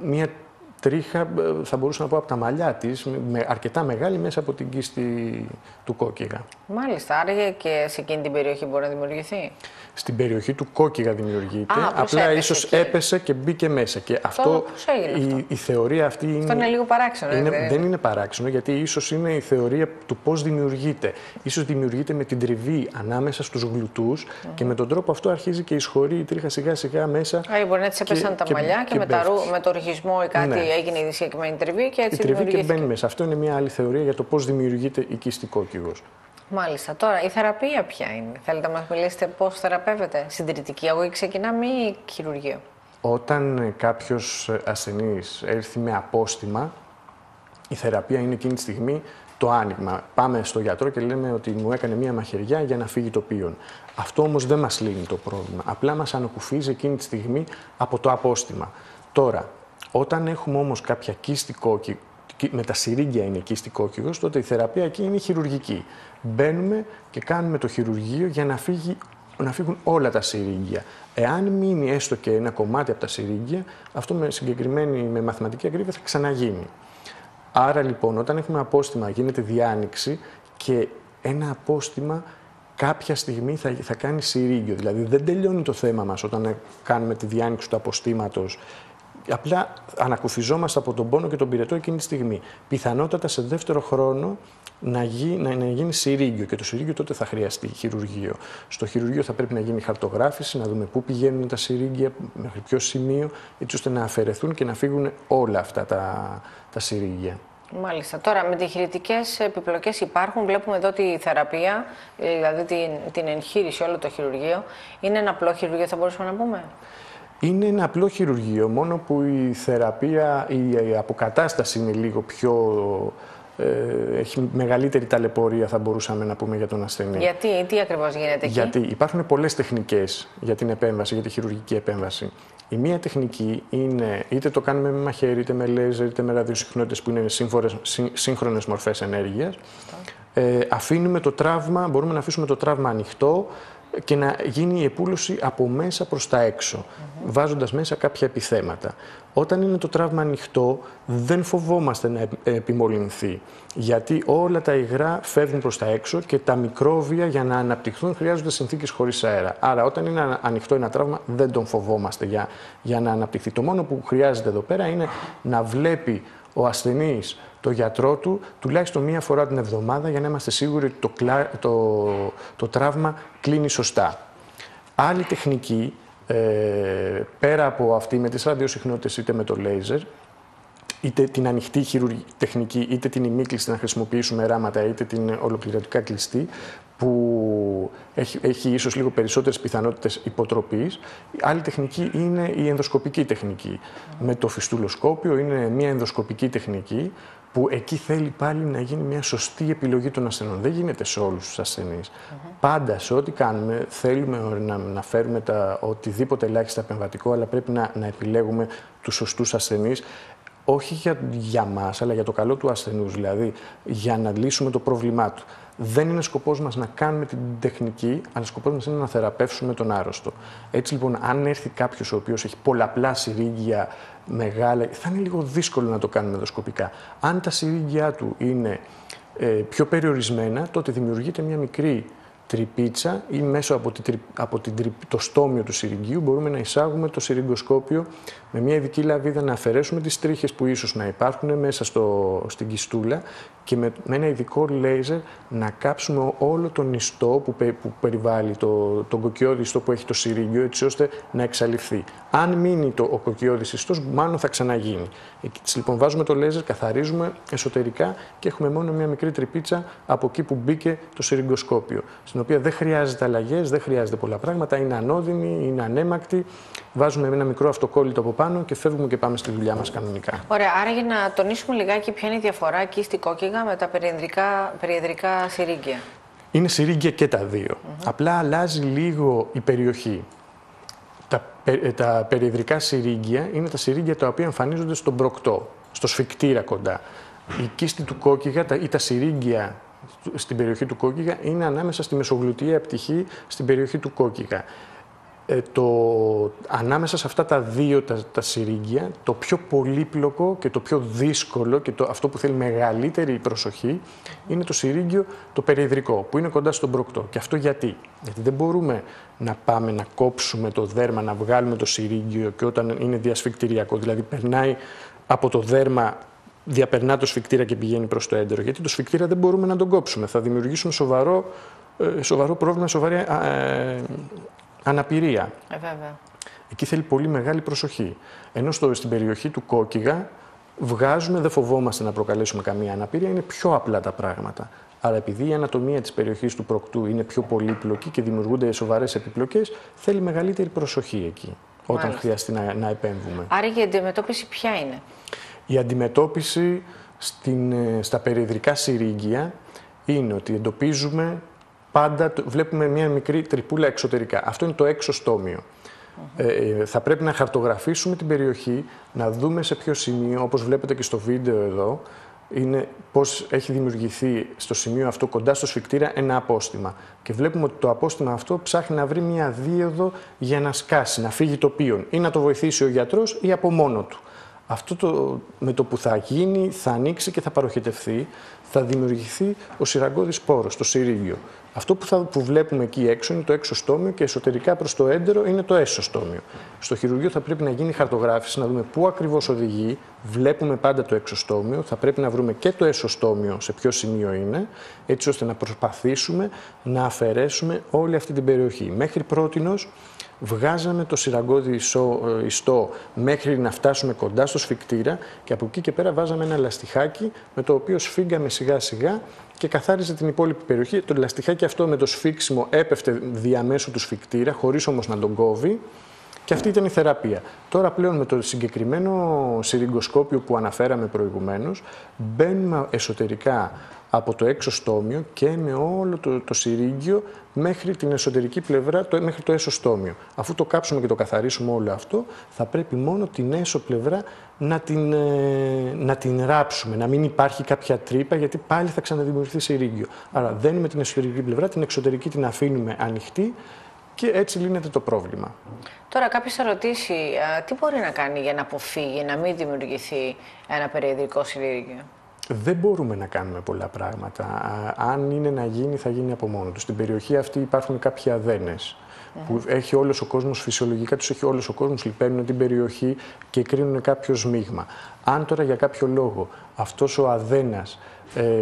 μια τρίχα, θα μπορούσα να πω από τα μαλλιά της, αρκετά μεγάλη μέσα από την κίστη του κόκκιγα. Μάλιστα, άρα και σε εκείνη την περιοχή μπορεί να δημιουργηθεί. Στην περιοχή του κόκκιγα δημιουργείται, απλά ίσως έπεσε και μπήκε μέσα. Και αυτό, η θεωρία αυτή είναι... Αυτό είναι λίγο παράξενο. Δεν είναι παράξενο, γιατί ίσως είναι η θεωρία του πώς δημιουργείται. Ίσως δημιουργείται με την τριβή ανάμεσα στους γλουτούς και με τον τρόπο αυτό αρχίζει και εισχωρεί η τρίχα σιγά σιγά μέσα. Άρα μπορεί να της έπεσαν τα μαλλιά και με το οργισμό ή κάτι έγινε η συγκεκριμένη τριβή και έτσι δημιουργήθηκε. Η τριβή και μπαίνει μέσα. Αυτό είναι μια άλλη θεωρία για το πώς δημιουργείται η κίστη κόκκιγος. Μάλιστα. Τώρα, η θεραπεία ποια είναι? Θέλετε να μας μιλήσετε πώς θεραπεύεται? Συντηρητική αγωγή ξεκινάμε ή χειρουργείο? Όταν κάποιος ασθενής έρθει με απόστημα, η θεραπεία είναι εκείνη τη στιγμή το άνοιγμα. Πάμε στο γιατρό και λέμε ότι μου έκανε μία μαχαιριά για να φύγει το πίον. Αυτό όμως δεν μας λύνει το πρόβλημα. Απλά μας ανακουφίζει εκείνη τη στιγμή από το απόστημα. Τώρα, όταν έχουμε όμως κάποια κίστη κόκκιγο, με τα συρίγγια είναι κίστη κόκκιγος, τότε η θεραπεία εκεί είναι χειρουργική. Μπαίνουμε και κάνουμε το χειρουργείο για να φύγουν όλα τα συρίγγια. Εάν μείνει έστω και ένα κομμάτι από τα συρίγγια, αυτό με μαθηματική ακρίβεια θα ξαναγίνει. Άρα λοιπόν, όταν έχουμε απόστημα, γίνεται διάνοιξη και ένα απόστημα κάποια στιγμή θα κάνει συρίγγιο. Δηλαδή δεν τελειώνει το θέμα μας όταν κάνουμε τη διάνοιξη του αποστήματος. Απλά ανακουφιζόμαστε από τον πόνο και τον πυρετό εκείνη τη στιγμή. Πιθανότατα σε δεύτερο χρόνο να γίνει συρίγγιο και το συρίγγιο τότε θα χρειαστεί χειρουργείο. Στο χειρουργείο θα πρέπει να γίνει χαρτογράφηση, να δούμε πού πηγαίνουν τα συρίγγια, μέχρι ποιο σημείο, έτσι ώστε να αφαιρεθούν και να φύγουν όλα αυτά τα συρίγγια. Μάλιστα. Τώρα, με διαχειριτικές επιπλοκές υπάρχουν. Βλέπουμε εδώ τη θεραπεία, δηλαδή την εγχείρηση, όλο το χειρουργείο. Είναι ένα απλό χειρουργείο, θα μπορούσαμε να πούμε? Είναι ένα απλό χειρουργείο, μόνο που η θεραπεία, η αποκατάσταση είναι λίγο πιο... έχει μεγαλύτερη ταλαιπωρία, θα μπορούσαμε να πούμε, για τον ασθενή. Γιατί, τι ακριβώς γίνεται εκεί? Γιατί υπάρχουν πολλές τεχνικές για την επέμβαση, για τη χειρουργική επέμβαση. Η μία τεχνική είναι είτε το κάνουμε με μαχαίρι, είτε με λέιζερ, είτε με ραδιοσυχνότητες που είναι σύγχρονες μορφές ενέργειας. Αφήνουμε το τραύμα, μπορούμε να αφήσουμε το τραύμα ανοιχτό και να γίνει η επούλωση από μέσα προς τα έξω, βάζοντας μέσα κάποια επιθέματα. Όταν είναι το τραύμα ανοιχτό, δεν φοβόμαστε να επιμολυνθεί, γιατί όλα τα υγρά φεύγουν προς τα έξω και τα μικρόβια για να αναπτυχθούν χρειάζονται συνθήκες χωρίς αέρα. Άρα, όταν είναι ανοιχτό ένα τραύμα, δεν τον φοβόμαστε για να αναπτυχθεί. Το μόνο που χρειάζεται εδώ πέρα είναι να βλέπει ο ασθενής το γιατρό του τουλάχιστον μία φορά την εβδομάδα για να είμαστε σίγουροι ότι το τραύμα κλείνει σωστά. Άλλη τεχνική, πέρα από αυτή με τις ραδιοσυχνότητες είτε με το λέιζερ, είτε την ανοιχτή τεχνική, είτε την ημίκλειστη να χρησιμοποιήσουμε ράματα, είτε την ολοκληρωτικά κλειστή, που έχει ίσως λίγο περισσότερες πιθανότητες υποτροπής. Άλλη τεχνική είναι η ενδοσκοπική τεχνική. Με το φιστουλοσκόπιο είναι μια ενδοσκοπική τεχνική, που εκεί θέλει πάλι να γίνει μια σωστή επιλογή των ασθενών. Δεν γίνεται σε όλους τους ασθενείς. Πάντα σε ό,τι κάνουμε θέλουμε να φέρουμε οτιδήποτε ελάχιστα επεμβατικό, αλλά πρέπει να επιλέγουμε τους σωστούς ασθενείς. Όχι για μας, αλλά για το καλό του ασθενούς, δηλαδή για να λύσουμε το πρόβλημά του. Δεν είναι σκοπός μας να κάνουμε την τεχνική, αλλά σκοπός μας είναι να θεραπεύσουμε τον άρρωστο. Έτσι λοιπόν, αν έρθει κάποιος ο οποίος έχει πολλαπλά συρίγγια μεγάλα, θα είναι λίγο δύσκολο να το κάνουμε ενδοσκοπικά. Αν τα συρίγγια του είναι πιο περιορισμένα, τότε δημιουργείται μια μικρή τρυπίτσα ή μέσω από το στόμιο του συριγγίου μπορούμε να εισάγουμε το συριγγοσκόπιο με μια ειδική λαβίδα, να αφαιρέσουμε τις τρίχες που ίσως να υπάρχουν μέσα στην κιστούλα και με ένα ειδικό λέιζερ να κάψουμε όλο τον ιστό που περιβάλλει, τον κοκκιώδη ιστό που έχει το συρίγγιο, έτσι ώστε να εξαλειφθεί. Αν μείνει ο κοκκιώδης ιστός, μάλλον θα ξαναγίνει. Έτσι, λοιπόν, βάζουμε το λέιζερ, καθαρίζουμε εσωτερικά και έχουμε μόνο μια μικρή τρυπίτσα από εκεί που μπήκε το συριγγοσκόπιο, στην οποία δεν χρειάζεται αλλαγές, δεν χρειάζεται πολλά πράγματα, είναι ανώδυνη, είναι ανέμακτη. Βάζουμε ένα μικρό αυτοκόλλητο από πάνω και φεύγουμε και πάμε στη δουλειά μας κανονικά. Ωραία, άρα για να τονίσουμε λιγάκι ποια είναι η διαφορά εκεί στη κόκκιγα με τα περιεδρικά συρίγγια. Είναι συρίγγια και τα δύο. Απλά αλλάζει λίγο η περιοχή. Τα περιεδρικά συρίγγια είναι τα συρίγγια τα οποία εμφανίζονται στον προκτό, στο σφικτήρα κοντά. Η κίστη του κόκκιγα ή τα συρίγγια στην περιοχή του κόκκιγα είναι ανάμεσα στη μεσογλουτιαία πτυχή στην περιοχή του κόκκιγα. Ανάμεσα σε αυτά τα δύο τα συρίγγια, το πιο πολύπλοκο και το πιο δύσκολο και αυτό που θέλει μεγαλύτερη προσοχή είναι το συρίγγιο το περιεδρικό, που είναι κοντά στον προκτό. Και αυτό γιατί? Γιατί δεν μπορούμε να πάμε να κόψουμε το δέρμα, να βγάλουμε το συρίγγιο και όταν είναι διασφικτηριακό, δηλαδή περνάει από το δέρμα, διαπερνά το σφικτήρα και πηγαίνει προς το έντερο. Γιατί το σφικτήρα δεν μπορούμε να τον κόψουμε. Θα δημιουργήσουμε σοβαρό πρόβλημα, σοβαρή αναπηρία. Βέβαια. Εκεί θέλει πολύ μεγάλη προσοχή. Ενώ στην περιοχή του κόκκιγα βγάζουμε, δεν φοβόμαστε να προκαλέσουμε καμία αναπηρία, είναι πιο απλά τα πράγματα. Αλλά επειδή η ανατομία της περιοχής του προκτού είναι πιο πολύπλοκη και δημιουργούνται σοβαρές επιπλοκές, θέλει μεγαλύτερη προσοχή εκεί, όταν χρειαστεί να επέμβουμε. Άρα η αντιμετώπιση ποια είναι? Η αντιμετώπιση στα περιεδρικά συρίγγια είναι ότι εντοπίζουμε πάντα, βλέπουμε μια μικρή τρυπούλα εξωτερικά. Αυτό είναι το έξω στόμιο. Θα πρέπει να χαρτογραφήσουμε την περιοχή, να δούμε σε ποιο σημείο, όπως βλέπετε και στο βίντεο εδώ, είναι πώς έχει δημιουργηθεί στο σημείο αυτό κοντά στο σφικτήρα ένα απόστημα. Και βλέπουμε ότι το απόστημα αυτό ψάχνει να βρει μια δίωδο για να σκάσει, να φύγει το πίον ή να το βοηθήσει ο γιατρός ή από μόνο του. Αυτό με το που θα γίνει, θα ανοίξει και θα παροχετευθεί, θα δημιουργηθεί ο συραγγώδης πόρος, το συρίγγιο. Αυτό που βλέπουμε εκεί έξω είναι το έξω στόμιο και εσωτερικά προς το έντερο είναι το έσω στόμιο. Στο χειρουργείο θα πρέπει να γίνει χαρτογράφηση, να δούμε πού ακριβώς οδηγεί. Βλέπουμε πάντα το έξω στόμιο, θα πρέπει να βρούμε και το έσω στόμιο σε ποιο σημείο είναι, έτσι ώστε να προσπαθήσουμε να αφαιρέσουμε όλη αυτή την περιοχή. Μέχρι πρότινος βγάζαμε το συραγγώδη ιστό μέχρι να φτάσουμε κοντά στο σφικτήρα και από εκεί και πέρα βάζαμε ένα λαστιχάκι με το οποίο σφίγγαμε σιγά σιγά και καθάριζε την υπόλοιπη περιοχή. Το λαστιχάκι αυτό με το σφίξιμο έπεφτε διαμέσου του σφικτήρα, χωρίς όμως να τον κόβει, και αυτή ήταν η θεραπεία. Τώρα πλέον με το συγκεκριμένο συριγγοσκόπιο που αναφέραμε προηγουμένως, μπαίνουμε εσωτερικά από το έξω στόμιο και με όλο το συρίγγιο μέχρι την εσωτερική πλευρά, μέχρι το έσω στόμιο. Αφού το κάψουμε και το καθαρίσουμε όλο αυτό, θα πρέπει μόνο την έσω πλευρά να την ράψουμε, να μην υπάρχει κάποια τρύπα, γιατί πάλι θα ξαναδημιουργηθεί συρίγγιο. Άρα δένουμε την εσωτερική πλευρά, την εξωτερική την αφήνουμε ανοιχτή και έτσι λύνεται το πρόβλημα. Τώρα κάποιος θα ρωτήσει τι μπορεί να κάνει για να αποφύγει, να μην δημιουργηθεί ένα περιεδρικό συρίγγιο. Δεν μπορούμε να κάνουμε πολλά πράγματα. Αν είναι να γίνει, θα γίνει από μόνο του. Στην περιοχή αυτή υπάρχουν κάποιοι αδένες που έχει όλος ο κόσμος, φυσιολογικά τους έχει όλος ο κόσμος, λιπαίνουν την περιοχή και κρίνουν κάποιο σμίγμα. Αν τώρα για κάποιο λόγο αυτός ο αδένας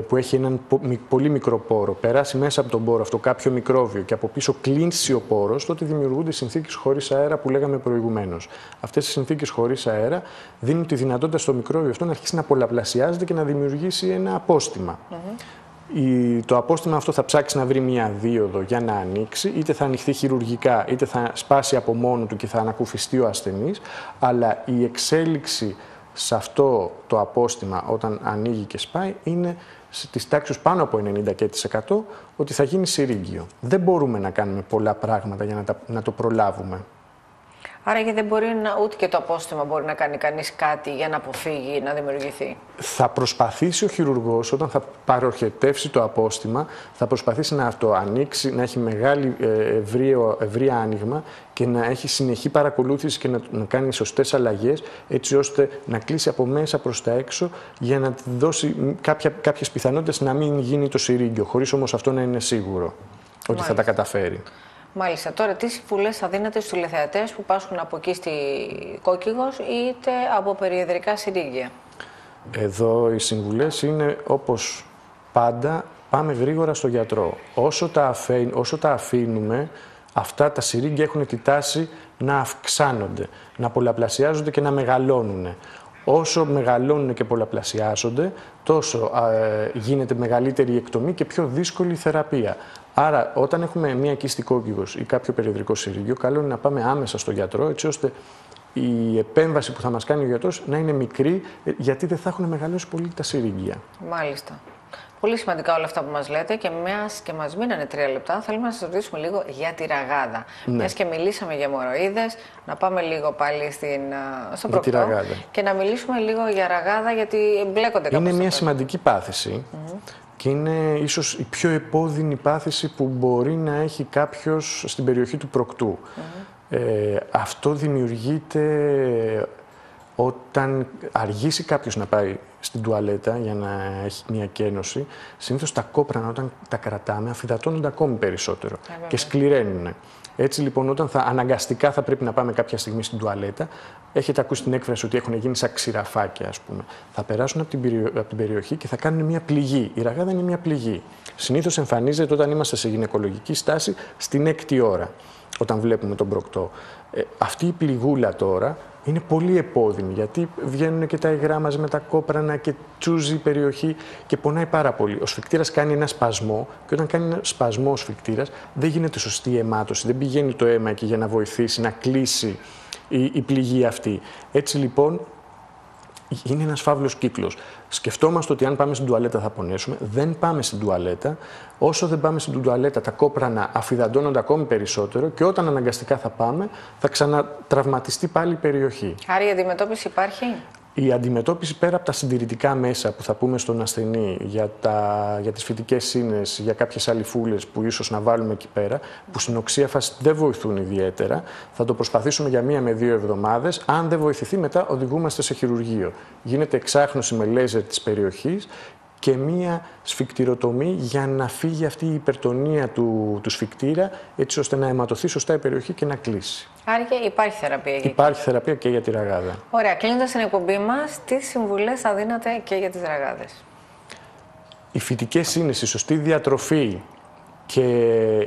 που έχει έναν πολύ μικρό πόρο, περάσει μέσα από τον πόρο αυτό κάποιο μικρόβιο και από πίσω κλείσει ο πόρος, τότε δημιουργούνται συνθήκες χωρίς αέρα που λέγαμε προηγουμένως. Αυτές οι συνθήκες χωρίς αέρα δίνουν τη δυνατότητα στο μικρόβιο αυτό να αρχίσει να πολλαπλασιάζεται και να δημιουργήσει ένα απόστημα. Το απόστημα αυτό θα ψάξει να βρει μια δίωδο για να ανοίξει, είτε θα ανοιχθεί χειρουργικά, είτε θα σπάσει από μόνο του και θα ανακουφιστεί ο ασθενής, αλλά η εξέλιξη σε αυτό το απόστημα όταν ανοίγει και σπάει είναι στις τάξεις πάνω από 90% ότι θα γίνει συρίγγιο. Δεν μπορούμε να κάνουμε πολλά πράγματα για να το προλάβουμε. Άρα και δεν μπορεί ούτε και το απόστημα μπορεί να κάνει κανείς κάτι για να αποφύγει να δημιουργηθεί. Θα προσπαθήσει ο χειρουργός όταν θα παροχετεύσει το απόστημα, θα προσπαθήσει να το ανοίξει, να έχει μεγάλη ευρία άνοιγμα και να έχει συνεχή παρακολούθηση και να κάνει σωστές αλλαγές, έτσι ώστε να κλείσει από μέσα προς τα έξω για να δώσει κάποιες πιθανότητες να μην γίνει το συρίγγιο, χωρίς όμως αυτό να είναι σίγουρο. ότι θα τα καταφέρει. Μάλιστα. Τώρα, τι συμβουλές θα δίνετε στους τηλεθεατές που πάσχουν από εκεί στη Κόκκιγος είτε από περιεδρικά συρίγγια? Εδώ οι συμβουλές είναι όπως πάντα, πάμε γρήγορα στο γιατρό. Όσο τα αφήνουμε, αυτά τα συρίγγια έχουν τη τάση να αυξάνονται, να πολλαπλασιάζονται και να μεγαλώνουν. Όσο μεγαλώνουν και πολλαπλασιάζονται, τόσο γίνεται μεγαλύτερη η εκτομή και πιο δύσκολη η θεραπεία. Άρα, όταν έχουμε μία κίστη κόκκιγος ή κάποιο περιεδρικό συρίγγιο, καλό είναι να πάμε άμεσα στο γιατρό, έτσι ώστε η επέμβαση που θα μας κάνει ο γιατρός να είναι μικρή, γιατί δεν θα έχουν μεγαλώσει πολύ τα συρίγγια. Μάλιστα. Πολύ σημαντικά όλα αυτά που μας λέτε και μιας και μας μείνανε 3 λεπτά, θέλουμε να σας ρωτήσουμε λίγο για τη ραγάδα. Ναι. Μιας και μιλήσαμε για αιμορροίδες, να πάμε λίγο πάλι στο προκτό και να μιλήσουμε λίγο για ραγάδα, γιατί εμπλέκονται κάπως. Είναι μια σημαντική πάθηση και είναι ίσως η πιο επώδυνη πάθηση που μπορεί να έχει κάποιος στην περιοχή του προκτού. Αυτό δημιουργείται όταν αργήσει κάποιος να πάει στην τουαλέτα για να έχει μια κένωση. Συνήθως τα κόπρανα, όταν τα κρατάμε, αφυδατώνονται ακόμη περισσότερο και σκληραίνουν. Έτσι λοιπόν, όταν αναγκαστικά θα πρέπει να πάμε κάποια στιγμή στην τουαλέτα, έχετε ακούσει την έκφραση ότι έχουν γίνει σαν ξηραφάκια, ας πούμε. Θα περάσουν από την περιοχή και θα κάνουν μια πληγή. Η ραγάδα είναι μια πληγή. Συνήθως εμφανίζεται όταν είμαστε σε γυναικολογική στάση στην 6η ώρα, όταν βλέπουμε τον προκτό. Αυτή η πληγούλα τώρα είναι πολύ επώδυνη, γιατί βγαίνουν και τα υγρά μαζί με τα κόπρανα και τσούζει η περιοχή και πονάει πάρα πολύ. Ο σφικτήρας κάνει ένα σπασμό και όταν κάνει ένα σπασμό ο σφικτήρας δεν γίνεται σωστή αιμάτωση, δεν πηγαίνει το αίμα εκεί για να βοηθήσει να κλείσει η πληγή αυτή. Έτσι λοιπόν είναι ένας φαύλος κύκλος. Σκεφτόμαστε ότι αν πάμε στην τουαλέτα θα πονέσουμε. Δεν πάμε στην τουαλέτα. Όσο δεν πάμε στην τουαλέτα, τα κόπρανα αφυδατώνονται ακόμη περισσότερο και όταν αναγκαστικά θα πάμε, θα ξανατραυματιστεί πάλι η περιοχή. Άρα η αντιμετώπιση υπάρχει? Η αντιμετώπιση, πέρα από τα συντηρητικά μέσα που θα πούμε στον ασθενή για τις φυτικές σύνες, για κάποιες αλιφούλες που ίσως να βάλουμε εκεί πέρα, που στην οξία φάση δεν βοηθούν ιδιαίτερα, θα το προσπαθήσουμε για 1 με 2 εβδομάδες. Αν δεν βοηθηθεί, μετά οδηγούμαστε σε χειρουργείο. Γίνεται εξάχνωση με λέιζερ της περιοχής και μία σφικτηροτομή για να φύγει αυτή η υπερτονία του σφικτήρα, έτσι ώστε να αιματωθεί σωστά η περιοχή και να κλείσει. Άρα και υπάρχει θεραπεία εκεί? Υπάρχει θεραπεία και για τη ραγάδα. Ωραία. Κλείνοντας την εκπομπή μας, τι συμβουλές θα δίνατε και για τις ραγάδες? Οι φυτικές σύνες, η σωστή διατροφή και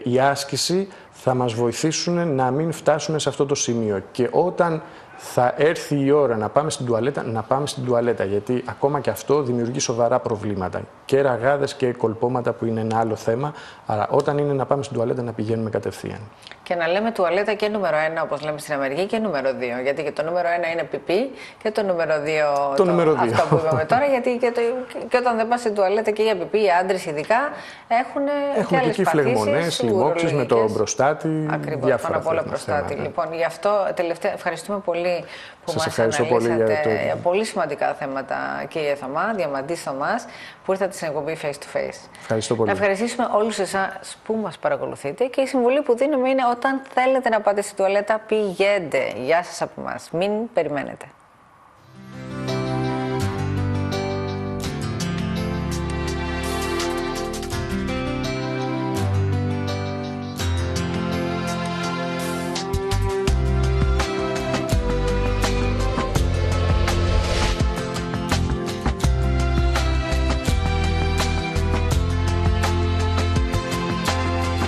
η άσκηση θα μας βοηθήσουν να μην φτάσουμε σε αυτό το σημείο. Και όταν θα έρθει η ώρα να πάμε στην τουαλέτα, να πάμε στην τουαλέτα, γιατί ακόμα και αυτό δημιουργεί σοβαρά προβλήματα. Και ραγάδες και κολπώματα που είναι ένα άλλο θέμα. Άρα όταν είναι να πάμε στην τουαλέτα, να πηγαίνουμε κατευθείαν. Και να λέμε τουαλέτα και νούμερο 1, όπως λέμε στην Αμερική, και νούμερο 2. Γιατί και το νούμερο 1 είναι πιπί και το νούμερο 2 αυτό που είπαμε τώρα. Γιατί και όταν δεν πας στην τουαλέτα και για πιπί, οι άντρες ειδικά έχουν και άλλες φλεγμονές, λοιμώξεις με το μπροστάτη. Ακριβώς, πάνω απ' όλα μπροστάτη. Λοιπόν, γι' αυτό τελευταία ευχαριστούμε πολύ που μας αναλύσατε πολύ σημαντικά θέματα, κύριε Θωμά, Διαμαντής Θωμάς, που ήρθατε στην εκπομπή Face to Face. Ευχαριστώ πολύ. Να ευχαριστήσουμε όλους εσάς που μας παρακολουθείτε και η συμβουλή που δίνουμε είναι όταν θέλετε να πάτε στη τουαλέτα, πηγαίνετε. Γεια σας από εμάς. Μην περιμένετε.